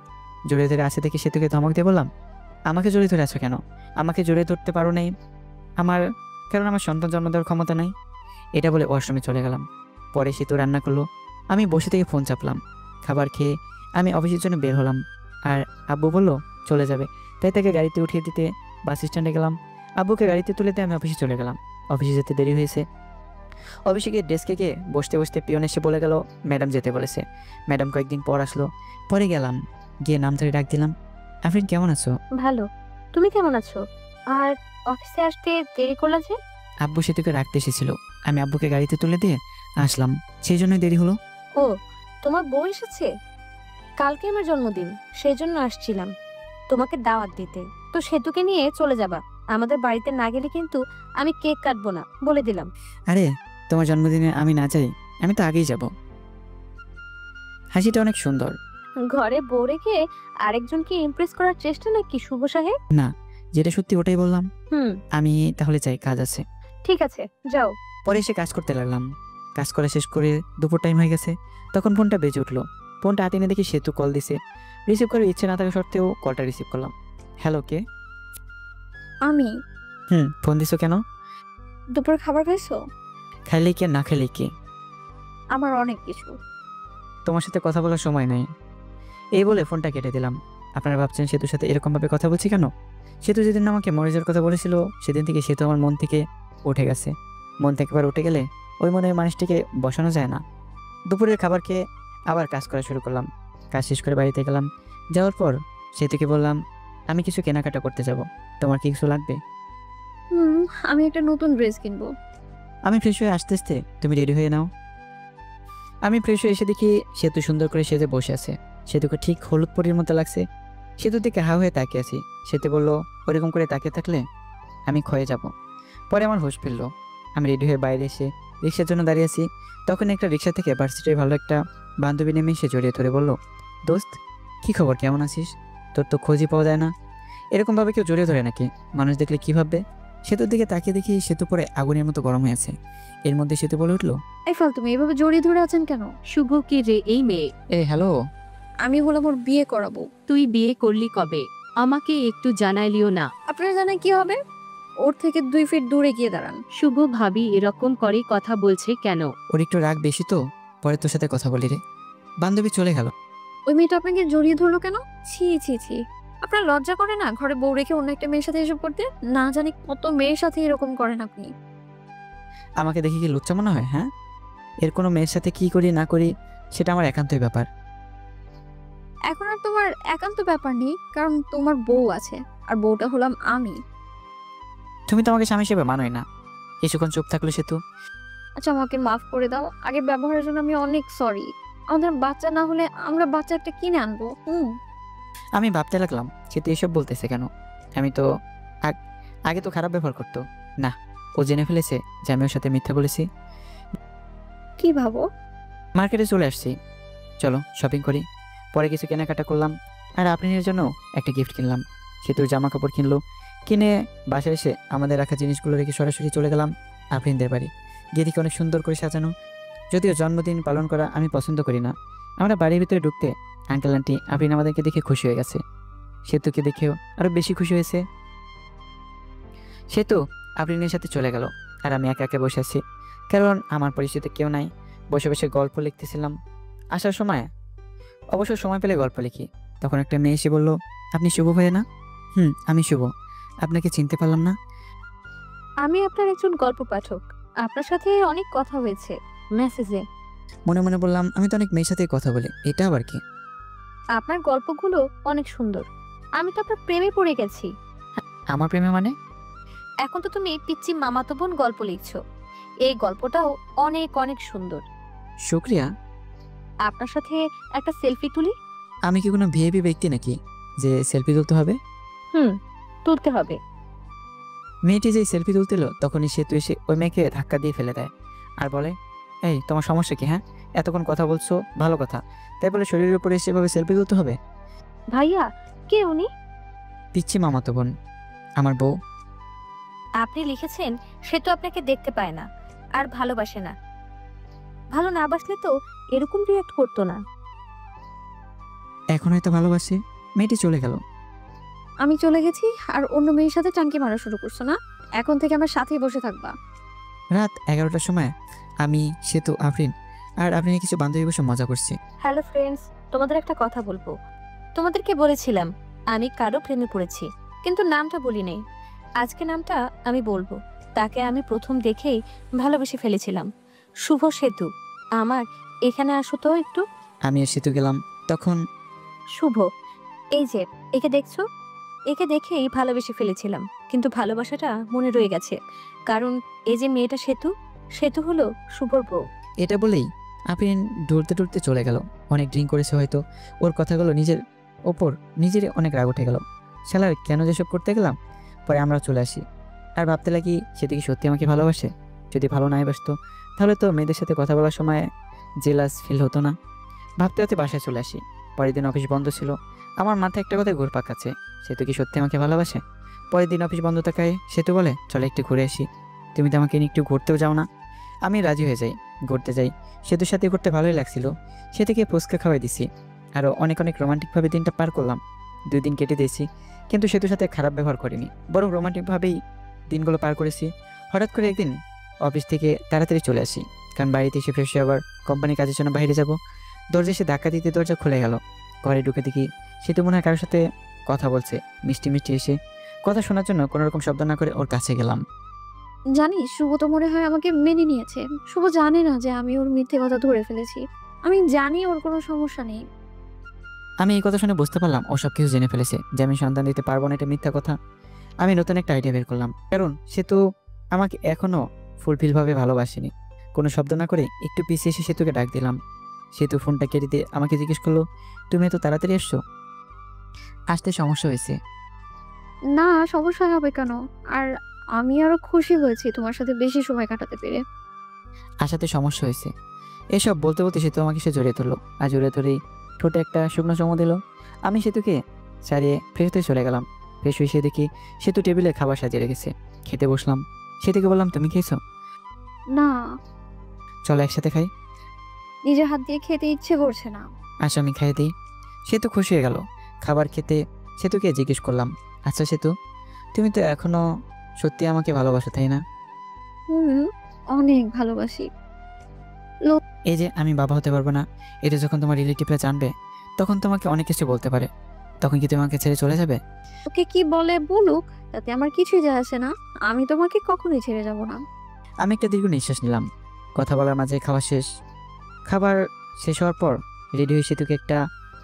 জড়িয়ে ধরে আসে দেখি সেতুকে ধমক দিয়ে বললাম, আমাকে জড়িয়ে ধরে আছো কেন? আমাকে জড়িয়ে ধরতে পারো নাই? কারণ আমার সন্তান জন্ম দেওয়ার ক্ষমতা নাই। এটা বলে ওয়াশরুমে চলে গেলাম। পরে সেতু রান্না করলো, আমি বসে থেকে ফোন চাপলাম। খাবার খেয়ে আমি অফিসের জন্য বের হলাম আর আব্বু বললো চলে যাবে, তাই তাকে গাড়িতে উঠিয়ে দিতে বাস স্ট্যান্ডে গেলাম। আব্বুকে গাড়িতে তুলে দিয়ে আমি অফিসে চলে গেলাম। অফিসে যেতে দেরি হয়েছে। অফিসে গিয়ে ডেস্কে গিয়ে বসতে বসতে পিয়ন এসে বলে গেল ম্যাডাম যেতে বলেছে। ম্যাডাম কয়েকদিন পর আসলো। পরে গেলাম, গিয়ে নাম ধরে ডাক দিলাম, আফরিন কেমন আছো? ভালো, তুমি কেমন আছো? আর অফিসে আসতে দেরি করলা যে? আব্বু সেতুকে রাখতে এসেছিল, আমি আব্বুকে গাড়িতে তুলে দিয়ে আসলাম, সেই জন্যই দেরি হলো। ও, তোমার বউ এসেছে? কালকে আমার জন্মদিন, সেই জন্য আসছিলাম তোমাকে দাওয়াত দিতে। তো সেতুকে নিয়ে চলে যাবা, আমাদের বাড়িতে না গেলে কিন্তু আমি কেক কাটবো না, বলে দিলাম। আরে তোমার জন্মদিনে আমি না যাই, আমি তো আগেই যাব। হাসিটা অনেক সুন্দর। ঘরে বউ রেখে আরেকজনকে ইমপ্রেস করার চেষ্টা নাকি শুভ সাহেব? না, যেটা সত্যি ওটাই বললাম। হুম, আমি তাহলে চাই, কাজ আছে। ঠিক আছে, যাও। পরে এসে কাজ করতে লাগলাম। কাজ করা শেষ করে দুপুর টাইম হয়ে গেছে। তখন ফোনটা বেজে উঠলো। ফোনটা হাতে নিয়ে দেখি সেতু কল দিছে। রিসিভ করার ইচ্ছে না থাকা সত্ত্বেও কলটা রিসিভ করলাম। হ্যালো, কে? আমি। ফোন দিছো কেন? দুপুর খাবার খাইছো? খাইলে কে, না খাইলে কে? আমার অনেক কিছু। তোমার সাথে কথা বলার সময় নেই। এই বলে ফোনটা কেটে দিলাম। আপনারা ভাবছেন সেতুর সাথে এরকমভাবে কথা বলছি কেন? সেতু যেদিন আমাকে মরে যাওয়ার কথা বলেছিল, সেদিন থেকে সেতু আমার মন থেকে উঠে গেছে। মন থেকে একবার উঠে গেলে ওই মনের মানুষটিকে বসানো যায় না। দুপুরের খাবার খেয়ে আবার কাজ করা শুরু করলাম। কাজ শেষ করে বাড়িতে গেলাম। যাওয়ার পর সেতুকে বললাম, আমি কিছু কেনাকাটা করতে যাব, তোমার কি কিছু লাগবে? আমি একটা নতুন ড্রেস কিনবো। আমি ফ্রেশ হয়ে আসতে আসতে তুমি রেডি হয়ে নাও। আমি ফ্রেশ হয়ে এসে দেখি সেতু সুন্দর করে সেজে বসে আছে। সেতুকে ঠিক হলুদ পরির মতো লাগছে। সেতুর দিকে হা হয়ে তাকিয়ে আছি। সেতু বললো, ওরকম করে তাকিয়ে থাকলে আমি ক্ষয়ে যাব। পরে আমার হুঁশ ফিরল। আমি রেডি হয়ে বাইরে এসে রিক্সার জন্য দাঁড়িয়ে আছি। তখন একটা রিক্সা থেকে ভার্সিটির ভালো একটা বান্ধবী নেমে এসে জড়িয়ে ধরে বলল, দোস্ত কী খবর, কেমন আছিস? তোর তো খোঁজই পাওয়া যায় না। এরকমভাবে কেউ জড়িয়ে ধরে নাকি? মানুষ দেখলে কী ভাববে? সেতুর দিকে তাকিয়ে দেখি সেতু পরে আগুনের মতো গরম হয়ে আছে। এর মধ্যে সেতু বলে উঠলো, এই ফাল, তুমি এভাবে জড়িয়ে ধরে আছেন কেন? শুভ কি রে এই মেয়ে? হ্যালো। আমি হলাম ওর বিয়ে করাবো। তুই বিয়ে করলি কবে? আমাকে একটু জানাইলিও না। আপনারা জানেন কি হবে? ওর থেকে 2 ফিট দূরে গিয়ে দাঁড়ান। শুভ ভাবি এরকম করে কথা বলছে কেন? ওর একটু রাগ বেশি তো, পরে তোর সাথে কথা বলি রে। বান্ধবী চলে গেল। ওই মেয়েটা আপনাকে জড়িয়ে ধরলো কেন? ছি ছি ছি, আপনার লজ্জা করে না ঘরে বউ রেখে অন্য একটা মেয়ের সাথে এসব করতে? না জানি কত মেয়ের সাথে এরকম করেন আপনি। আমাকে দেখে কি লুচ্চা মনে হয়? হ্যাঁ, এর কোনো মেয়ের সাথে কি করি না করি সেটা আমার একান্তই ব্যাপার। এখন আর তোমার একান্ত ব্যাপার নেই, কারণ তোমার বউ আছে, আর বউটা হলাম আমি। তুমি তো আমাকে স্বামী হিসেবে মানোই না। কিছুক্ষণ চুপ থাকলো সেতু। আচ্ছা আমাকে মাফ করে দাও, আগে ব্যবহারের জন্য আমি অনেক সরি। আমাদের বাচ্চা না হলে আমরা বাচ্চা একটা কিনে আনবো। আমি ভাবতে লাগলাম সে তো এসব বলতেছে কেন। আমি তো আগে তো খারাপ ব্যবহার করতো না, ও জেনে ফেলেছে যে আমি ওর সাথে মিথ্যা বলেছি। কি ভাবো? মার্কেটে চলে আসছি, চলো শপিং করি। পরে কিছু কেনাকাটা করলাম, আর আপনার জন্য একটা গিফট কিনলাম। সেতুর জামা কাপড় কিনলো, কিনে বাসায় এসে আমাদের রাখা জিনিসগুলো রেখে সরাসরি চলে গেলাম আফরিনদের বাড়ি। গিয়ে দেখি অনেক সুন্দর করে সাজানো। যদিও জন্মদিন পালন করা আমি পছন্দ করি না। আমরা বাড়ির ভিতরে ঢুকতে আঙ্কেল আন্টি আফরিন আমাদেরকে দেখে খুশি হয়ে গেছে। সেতুকে দেখেও আরো বেশি খুশি হয়েছে। সেতু আফরিনের সাথে চলে গেল, আর আমি একা একা বসে আছি, কারণ আমার পরিচিত কেউ নাই। বসে বসে গল্প লিখতেছিলাম। আসার সময় অবশ্য সময় পেলে গল্প লিখি। তখন একটা মেয়ে এসে বলল, আপনি শুভ ভাইয়া না? আমি শুভ, আপনাকে চিনতে পারলাম না। আমি আপনার একজন গল্প পাঠক, আপনার সাথে অনেক কথা হয়েছে মেসেজে। মনে মনে বললাম, আমি তো অনেক মেয়ের সাথে কথা বলি, এটা আবার কি? আপনার গল্পগুলো অনেক সুন্দর, আমি তো আপনার প্রেমে পড়ে গেছি। আমার প্রেমে মানে? এখন তো তুমি পিচ্চি মামাতো বোন গল্প লিখছো, এই গল্পটাও অনেক অনেক সুন্দর। শুক্রিয়া। আপনার সাথে একটা সেলফি তুলি? আমি কি কোনো ভিআইপি ব্যক্তি নাকি যে সেলফি তুলতে হবে? তুলতে হবে। মেয়েটি যেই সেলফি তুলছিল তখনই সেতু এসে ওই মেয়েকে ধাক্কা দিয়ে ফেলে দেয় আর বলে, এই তোমার সমস্যা কি? হ্যাঁ, এতক্ষণ কথা বলছো ভালো কথা, তাই বলে শরীরের উপরে সেভাবে সেলফি তুলতে হবে? ভাইয়া, কে উনি? পিচ্ছি মামাতো বোন, আমার বউ। আপনি লিখেছেন সে তো আপনাকে দেখতে পায় না আর ভালোবাসে না। ভালো না বাসলে তো এরকম রিয়াক্ট করতো না। এখন হয়তো ভালোবাসে। মেয়েটি চলে গেল। আমি চলে গেছি আর অন্য মেয়ের সাথে টাঙ্কি মারা শুরু করছো না? এখন থেকে আমার সাথেই বসে থাকবা। রাত 11টার সময় আমি, সেতু, আফরিন আর আফরিনের কিছু বান্ধবী বসে মজা করছি। হ্যালো ফ্রেন্ডস, তোমাদের একটা কথা বলবো। তোমাদেরকে বলেছিলাম আমি কারো প্রেমে পড়েছি, কিন্তু নামটা বলি নাই। আজকে নামটা আমি বলবো। তাকে আমি প্রথম দেখেই ভালোবেসে ফেলেছিলাম। শুভ সেতু, আমার এখানে আসো তো একটু। আমি আর সেতু গেলাম। তখন শুভ, এই যে একে দেখছো, একে দেখেই ভালোবেসে ফেলেছিলাম, কিন্তু ভালোবাসাটা মনে রয়ে গেছে, কারণ এই যে মেয়েটা সেতু, সেতু হলো শুভর বউ। এটা বলেই আফরিন দৌড়তে দৌড়তে চলে গেল। অনেক ড্রিঙ্ক করেছে হয়তো, ওর কথাগুলো নিজের ওপর নিজেরই অনেক রাগ উঠে গেল। শালার কেন যেসব করতে গেলাম। পরে আমরা চলে আসি আর ভাবতে লাগি, সেটা কি সত্যি আমাকে ভালোবাসে? যদি ভালো নাই বাসতো তাহলে তো মেয়েদের সাথে কথা বলার সময় জেলাস ফিল হতো না। ভাবতে ভাবতে বাসায় চলে আসি। পরের দিন অফিস বন্ধ ছিল। আমার মাথায় একটা কথা ঘুরপাক খাচ্ছে, সেতু কি সত্যি আমাকে ভালোবাসে? পরের দিন অফিস বন্ধ থাকায় সেতু বলে, চলে একটু ঘুরে আসি, তুমি তো আমাকে নিয়ে একটু ঘুরতেও যাও না? আমি রাজি হয়ে যাই, ঘুরতে যাই। সেতুর সাথে ঘুরতে ভালোই লাগছিল। সে থেকে ফুচকা খাওয়াই দিছি, আরও অনেক অনেক রোমান্টিকভাবে দিনটা পার করলাম। 2 দিন কেটে দিয়েছি, কিন্তু সেতুর সাথে খারাপ ব্যবহার করিনি, বরং রোমান্টিকভাবেই দিনগুলো পার করেছি। হঠাৎ করে একদিন অফিস থেকে তাড়াতাড়ি চলে আসি, কারণ বাড়িতে এসে ফ্রেশ হয়ে আবার কোম্পানির কাজের জন্য বাইরে যাব। দরজা এসে ধাক্কা দিতে দরজা খুলে গেল। ঘরে ঢুকে দেখি সেতু মনে হয় কারোর সাথে কথা বলছে। মিষ্টি মিষ্টি এসে কথা শোনার জন্য কোনো রকম শব্দ না করে ওর কাছে গেলাম। জানিস, শুভ তো মনে হয় আমাকে মেনে নিয়েছে। শুভ জানে না যে আমি ওর মিথ্যে কথা ধরে ফেলেছি। আমি জানি ওর কোনো সমস্যা নেই। আমি এই কথা শুনে বুঝতে পারলাম ও সব কিছু জেনে ফেলেছে, যে আমি সন্তান দিতে পারবো না, এটা মিথ্যা কথা। আমি নতুন একটা আইডিয়া বের করলাম, কারণ সেতু আমাকে এখনো ফুলফিলভাবে ভালোবাসেনি। কোনো শব্দ না করে একটু পিছিয়ে এসে সেতুকে ডাক দিলাম। সেতু ফোনটা কেটে দিয়ে আমাকে জিজ্ঞেস করলো, তুমি এত তাড়াতাড়ি এসছো? আসতে সমস্যা হয়েছে? না, সমস্যা হবে কেন? আর আমি আরো খুশি হয়েছি তোমার সাথে বেশি সময় কাটাতে পেরে। আসাতে সমস্যা হয়েছে। এসব বলতে বলতে সেতু আমাকে সে জড়িয়ে ধরলো, আর জড়িয়ে ধরেই ঠোঁটে একটা শুকনো চুমু দিল। আমি সেতুকে ছাড়িয়ে ফ্রেশ হতে চলে গেলাম। ফ্রেশ হয়ে দেখি সেতু টেবিলে খাবার সাজিয়ে রেখেছে। খেতে বসলাম। সেতুকে বললাম, তুমি খেয়েছো? না, চলো একসাথে খাই। নিজের হাত দিয়ে খেতে ইচ্ছে করছে না। আচ্ছা আমি খাইয়ে দিই। সেতু খুশি হয়ে গেল। খাবার খেতে সেতুকে জিজ্ঞেস করলাম, আচ্ছা সেতু, তুমি তো এখনো সত্যি আমাকে ভালোবাসো তাই না? অনেক ভালোবাসি। এই যে আমি বাবা হতে পারবো না, এটা যখন তোমার রিলেটিভরা জানবে তখন তোমাকে অনেক কিছু বলতে পারে। তখন কি তুমি আমাকে ছেড়ে চলে যাবে? ওকে কি বলে বলুক, তাতে আমার কিছুই যায় আসে না। আমি তোমাকে কখনোই ছেড়ে যাব না। আমি একটা দীর্ঘ নিঃশ্বাস নিলাম। কথা বলার মাঝে খাবার শেষ হওয়ার পর রেডি হয়ে সেতুকে একটা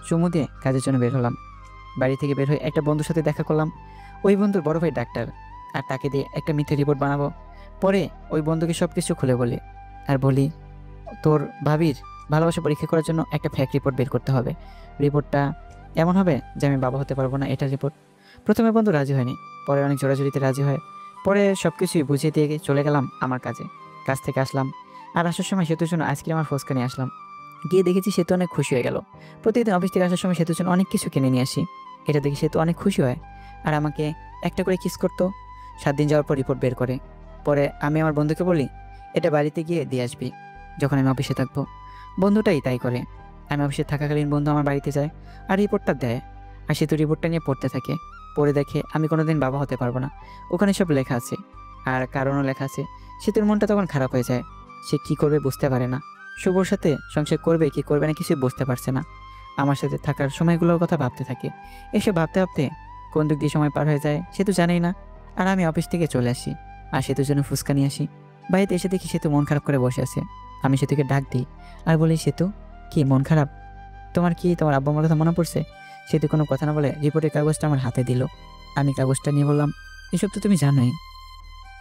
চুমু দিয়ে কাজের জন্য বের হলাম। বাড়ি থেকে বের হয়ে একটা বন্ধুর সাথে দেখা করলাম। ওই বন্ধুর বড় ভাই ডাক্তার, আর তাকে দিয়ে একটা মিথ্যে রিপোর্ট বানাবো। পরে ওই বন্ধুকে সব কিছু খুলে বলি। আর বলি, তোর ভাবির ভালোবাসা পরীক্ষা করার জন্য একটা ফ্যাক রিপোর্ট বের করতে হবে। রিপোর্টটা এমন হবে যে আমি বাবা হতে পারবো না, এটা রিপোর্ট। প্রথমে বন্ধু রাজি হয়নি, পরে অনেক জোরাজুরিতে রাজি হয়। পরে সব কিছুই বুঝিয়ে দিয়ে চলে গেলাম আমার কাজে। কাজ থেকে আসলাম, আর আসার সময় সেতুর জন্য আইসক্রিম আর ফুচকা নিয়ে আসলাম। গিয়ে দেখেছি সেতু অনেক খুশি হয়ে গেল। প্রতিদিন অফিস থেকে আসার সময় সেতুর জন্য অনেক কিছু কিনে নিয়ে আসি। এটা দেখে সেতু অনেক খুশি হয় আর আমাকে একটা করে কিস করতো। 7 দিন যাওয়ার পর রিপোর্ট বের করে। পরে আমি আমার বন্ধুকে বলি, এটা বাড়িতে গিয়ে দিয়ে আসবি যখন আমি অফিসে থাকবো। বন্ধুটাই তাই করে। আমি অফিসে থাকাকালীন বন্ধু আমার বাড়িতে যায় আর রিপোর্টটা দেয়। আর সেতু রিপোর্টটা নিয়ে পড়তে থাকে। পড়ে দেখে আমি কোনোদিন বাবা হতে পারবো না। ওখানে সব লেখা আছে, আর কারণও লেখা আছে। সেতুর মনটা তখন খারাপ হয়ে যায়। সে কি করবে বুঝতে পারে না। শুভর সাথে সংসার করবে কি করবে না কিছুই বুঝতে পারছে না। আমার সাথে থাকার সময়গুলোর কথা ভাবতে থাকে। এসে ভাবতে ভাবতে কোন দিক দিয়ে সময় পার হয়ে যায় সে তো জানেই না। আর আমি অফিস থেকে চলে আসি আর সেতুর জন্য ফুচকা নিয়ে আসি। বাড়িতে এসে দেখি সেতু মন খারাপ করে বসে আছে। আমি সেতুকে ডাক দিই আর বলি, সেতু কি মন খারাপ? তোমার আব্বা আমার কথা মনে পড়ছে? সেতু কোনো কথা না বলে রিপোর্টের কাগজটা আমার হাতে দিল। আমি কাগজটা নিয়ে বললাম, এসব তো তুমি জানোই।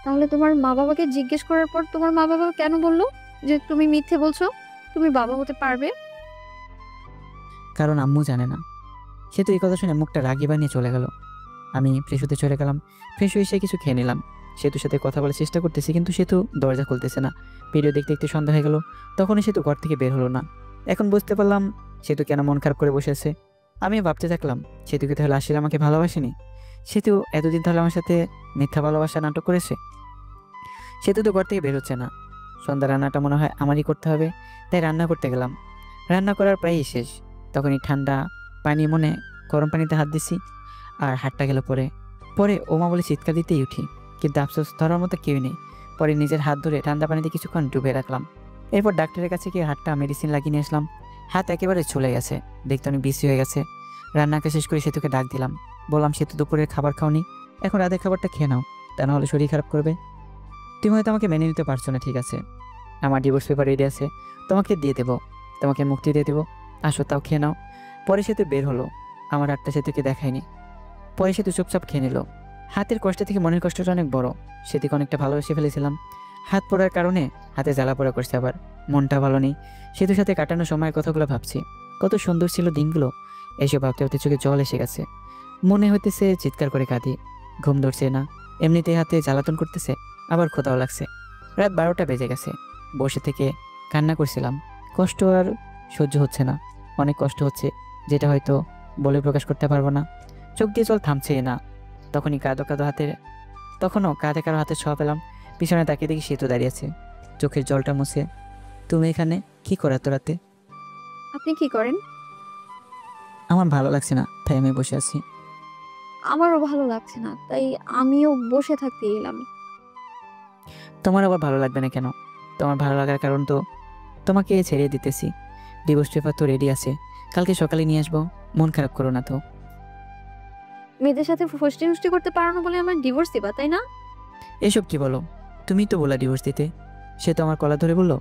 তাহলে তোমার মা বাবাকে জিজ্ঞেস করার পর তোমার মা বাবা কেন বললো যে তুমি মিথ্যে বলছো, তুমি বাবা হতে পারবে? কারণ আম্মু জানে না। সেতু এই কথা শুনে মুখটা রাগি বানিয়ে চলে গেল। আমি ফ্রেশ হতে চলে গেলাম। ফ্রেশ হয়ে এসে কিছু খেয়ে নিলাম। সেতুর সাথে কথা বলার চেষ্টা করতেছি, কিন্তু সেতু দরজা খুলতেছে না। ভিডিও দেখতে দেখতে সন্ধ্যা হয়ে গেল। তখনই সেতু ঘর থেকে বের হলো না। এখন বুঝতে পারলাম সেতু কেন মন খারাপ করে বসে আছে। আমি ভাবতে থাকলাম, সেতুকে তাহলে আসলে আমাকে ভালোবাসেনি? সেতু এতদিন তাহলে আমার সাথে মিথ্যা ভালোবাসা নাটক করেছে? সেতু তো ঘর থেকে বের হচ্ছে না। সন্ধ্যা রান্নাটা মনে হয় আমারই করতে হবে, তাই রান্না করতে গেলাম। রান্না করার প্রায়ই শেষ। তখনই ঠান্ডা পানি মনে গরম পানিতে হাত দিছি আর হাতটা গেল পরে। পরে ওমা বলে চিৎকার দিতেই উঠি, কিন্তু আফসোস ধরার মতো কেউ নেই। পরে নিজের হাত ধরে ঠান্ডা পানিতে কিছুক্ষণ ডুবে রাখলাম। এরপর ডাক্তারের কাছে গিয়ে হাতটা মেডিসিন লাগিয়ে নিয়ে আসলাম। হাত একেবারে চলে গেছে, দেখতে অনেক বিশ্রী হয়ে গেছে। রান্নাকে শেষ করে সেতুকে ডাক দিলাম, বললাম, সেতু দুপুরের খাবার খাওনি, এখন রাতের খাবারটা খেয়ে নাও, তা নাহলে শরীর খারাপ করবে। তুমি হয়তো আমাকে মেনে নিতে পারছো না, ঠিক আছে, আমার ডিভোর্স পেপার রেডি আছে, তোমাকে দিয়ে দেবো, তোমাকে মুক্তি দিয়ে দেবো, আসো তাও খেয়ে নাও। পরে সেতু বের হলো, আমার হাতটা সেতুকে দেখায়নি। পরে সেতু চুপচাপ খেয়ে নিল। হাতের কষ্ট থেকে মনের কষ্টটা অনেক বড়। সেতুকে অনেকটা ভালোবেসে ফেলেছিলাম। হাত পড়ার কারণে হাতে জ্বালা পোড়া করছে, আবার মনটা ভালো নেই। সেতুর সাথে কাটানো সময়ের কথাগুলো ভাবছি, কত সুন্দর ছিল দিনগুলো। এসব ভাবতে ভাবতে চোখে জল এসে গেছে। মনে হইতেছে চিৎকার করে কাঁদি। ঘুম ধরছে না, এমনিতে হাতে জ্বালাতন করতেছে, আবার ক্ষুধাও লাগছে। রাত 12টা বেজে গেছে। বসে থেকে কান্না করছিলাম। কষ্ট আর সহ্য হচ্ছে না, অনেক কষ্ট হচ্ছে, যেটা হয়তো বলে প্রকাশ করতে পারবো না। চোখ দিয়ে জল থামছে না। তখনও কাঁধে কারো হাতে ছোঁয়া পেলাম। পিছনে তাকিয়ে দেখি সেতু দাঁড়িয়েছে, চোখের জলটা মুছে। তুমি এখানে কি করো এত রাতে? আপনি কি করেন? আমার ভালো লাগছে না, তাই আমি বসে আছি। আমারও ভালো লাগছে না, তাই আমিও বসে থাকতে এলাম। তোমার আবার ভালো লাগবে না কেন? তোমার ভালো লাগার কারণ তো তোমাকে ছেড়ে দিতেছি। ডিভোর্স পেপার তো রেডি আছে, কালকে সকালে নিয়ে আসবো, মন খারাপ করো না তো। মেয়েদের সাথে ফষ্টি নষ্টি করতে পারো না বলে আমার ডিভোর্স দিবা, তাই না? এসব কি বলো? তুমি তো বলা ডিভোর্স দিতে। সে তো আমার কলা ধরে বললো।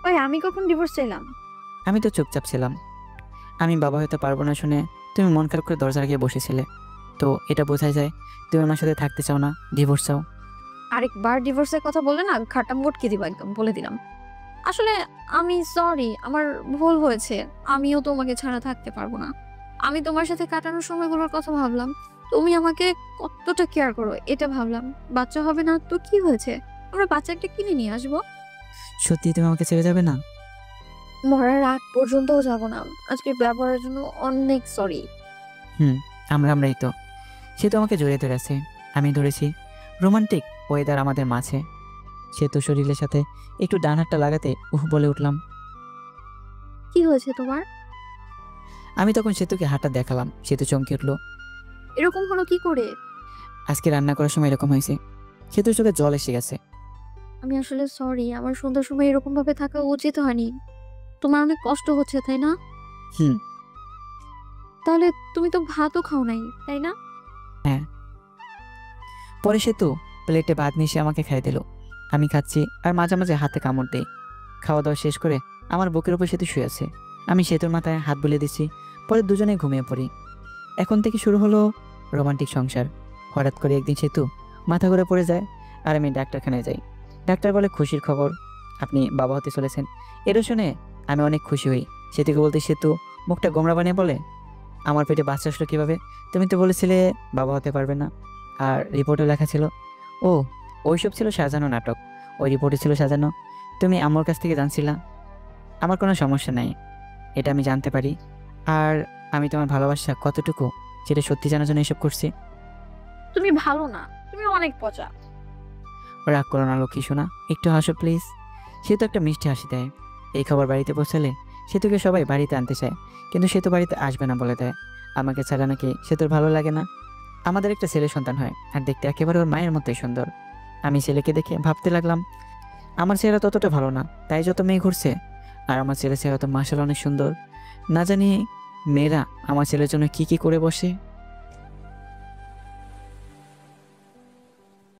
ওই আমি কখন ডিভোর্স চাইলাম? আমি তো চুপচাপ ছিলাম। আমি বাবা হতে পারবো না শুনে তুমি মন খারাপ করে দরজা লাগিয়ে বসেছিলে, তো এটা বোঝাই যায় তুমি আমার সাথে থাকতে চাও না, ডিভোর্স চাও। আরেকবার ডিভোর্সের কথা বলে না খাটাম গটকে দিবা, একদম বলে দিলাম। আসলে আমি সরি, আমার ভুল হয়েছে। আমিও তোমাকে ছাড়া থাকতে পারবো না। আমি তোমার সাথে কাটানোর সময়গুলোর কথা ভাবলাম, তুমি আমাকে কতটা কেয়ার করো এটা ভাবলাম। বাচ্চা হবে না তো কি হয়েছে, আমরা বাচ্চা একটা কিনে নিয়ে আসবো। সত্যি তুমি আমাকে ছেড়ে যাবে না? মরার আগ পর্যন্তও যাব না। আজকে ব্যবহারের জন্য অনেক সরি। আমরাই তো। সে তো আমাকে জড়িয়ে ধরেছে, আমি ধরেছি। রোমান্টিক ওয়েদার আমাদের মাঝে। সে তো শরীরের সাথে একটু ডান হাতটা লাগাতে বলে উঠলাম। কি হয়েছে তোমার? আমি তখন সেতুকে হাতটা দেখালাম। সেতু চমকে উঠলো। এরকম হলো কি করে? আজকে রান্না করার সময় এরকম হয়েছে। সেতুর চোখে জল এসে গেছে। আমি আসলে সরি, আমার সন্ধ্যার সময় এরকম ভাবে থাকা উচিত হয়নি। তোমার অনেক কষ্ট হচ্ছে, তাই না? হুম। তাহলে তুমি তো ভাতও খাও নাই, তাই না? হ্যাঁ। পরে সেতু প্লেটে ভাত মিশিয়ে আমাকে খাইয়ে দিল। আমি খাচ্ছি আর মাঝে মাঝে হাতে কামড় দেই। খাওয়া দাওয়া শেষ করে আমার বুকের উপর সেতু শুয়ে আছে। আমি সেতুর মাথায় হাত বুলিয়ে দিচ্ছি। পরে দুজনে ঘুমিয়ে পড়ি। এখন থেকে শুরু হলো রোমান্টিক সংসার। হঠাৎ করে একদিন সেতু মাথা ঘুরে পড়ে যায় আর আমি ডাক্তারখানায় যাই। ডাক্তার বলে খুশির খবর, আপনি বাবা হতে চলেছেন। এটা শুনে আমি অনেক খুশি হই। সেতুকে বলতে সেতু মুখটা গোমড়া বানিয়ে বলে, আমার পেটে বাচ্চা আসলো কীভাবে? তুমি তো বলেছিলে বাবা হতে পারবে না, আর রিপোর্টে লেখা ছিল। ও, ওইসব ছিল সাজানো নাটক, ওই রিপোর্টে ছিল সাজানো। তুমি আমার কাছ থেকে জানছিলা? আমার কোনো সমস্যা নাই, এটা আমি জানতে পারি। আর আমি তোমার ভালোবাসা কতটুকু সেটা সত্যি জানার জন্য এসব করছি। তুমি ভালো না, তুমি অনেক পচা। রাগ করো না লক্ষ্মী সোনা, একটু হাসো প্লিজ। সে তো একটা মিষ্টি হাসি দেয়। এই খবর বাড়িতে পৌঁছালে সেতুকে সবাই বাড়িতে আনতে চায়, কিন্তু সে তো বাড়িতে আসবে না বলে দেয়। আমাকে ছাড়া নাকি সেতুর ভালো লাগে না। আমাদের একটা ছেলে সন্তান হয়, আর দেখতে একেবারে ওর মায়ের মতোই সুন্দর। আমি ছেলেকে দেখে ভাবতে লাগলাম, আমার ছেলেরা ততটা ভালো না, তাই যত মেয়ে ঘুরছে। আর আমার ছেলে তো মাশাআল্লাহ অনেক সুন্দর। না জানি মেয়েরা আমার ছেলের জন্য কি কি করে বসে।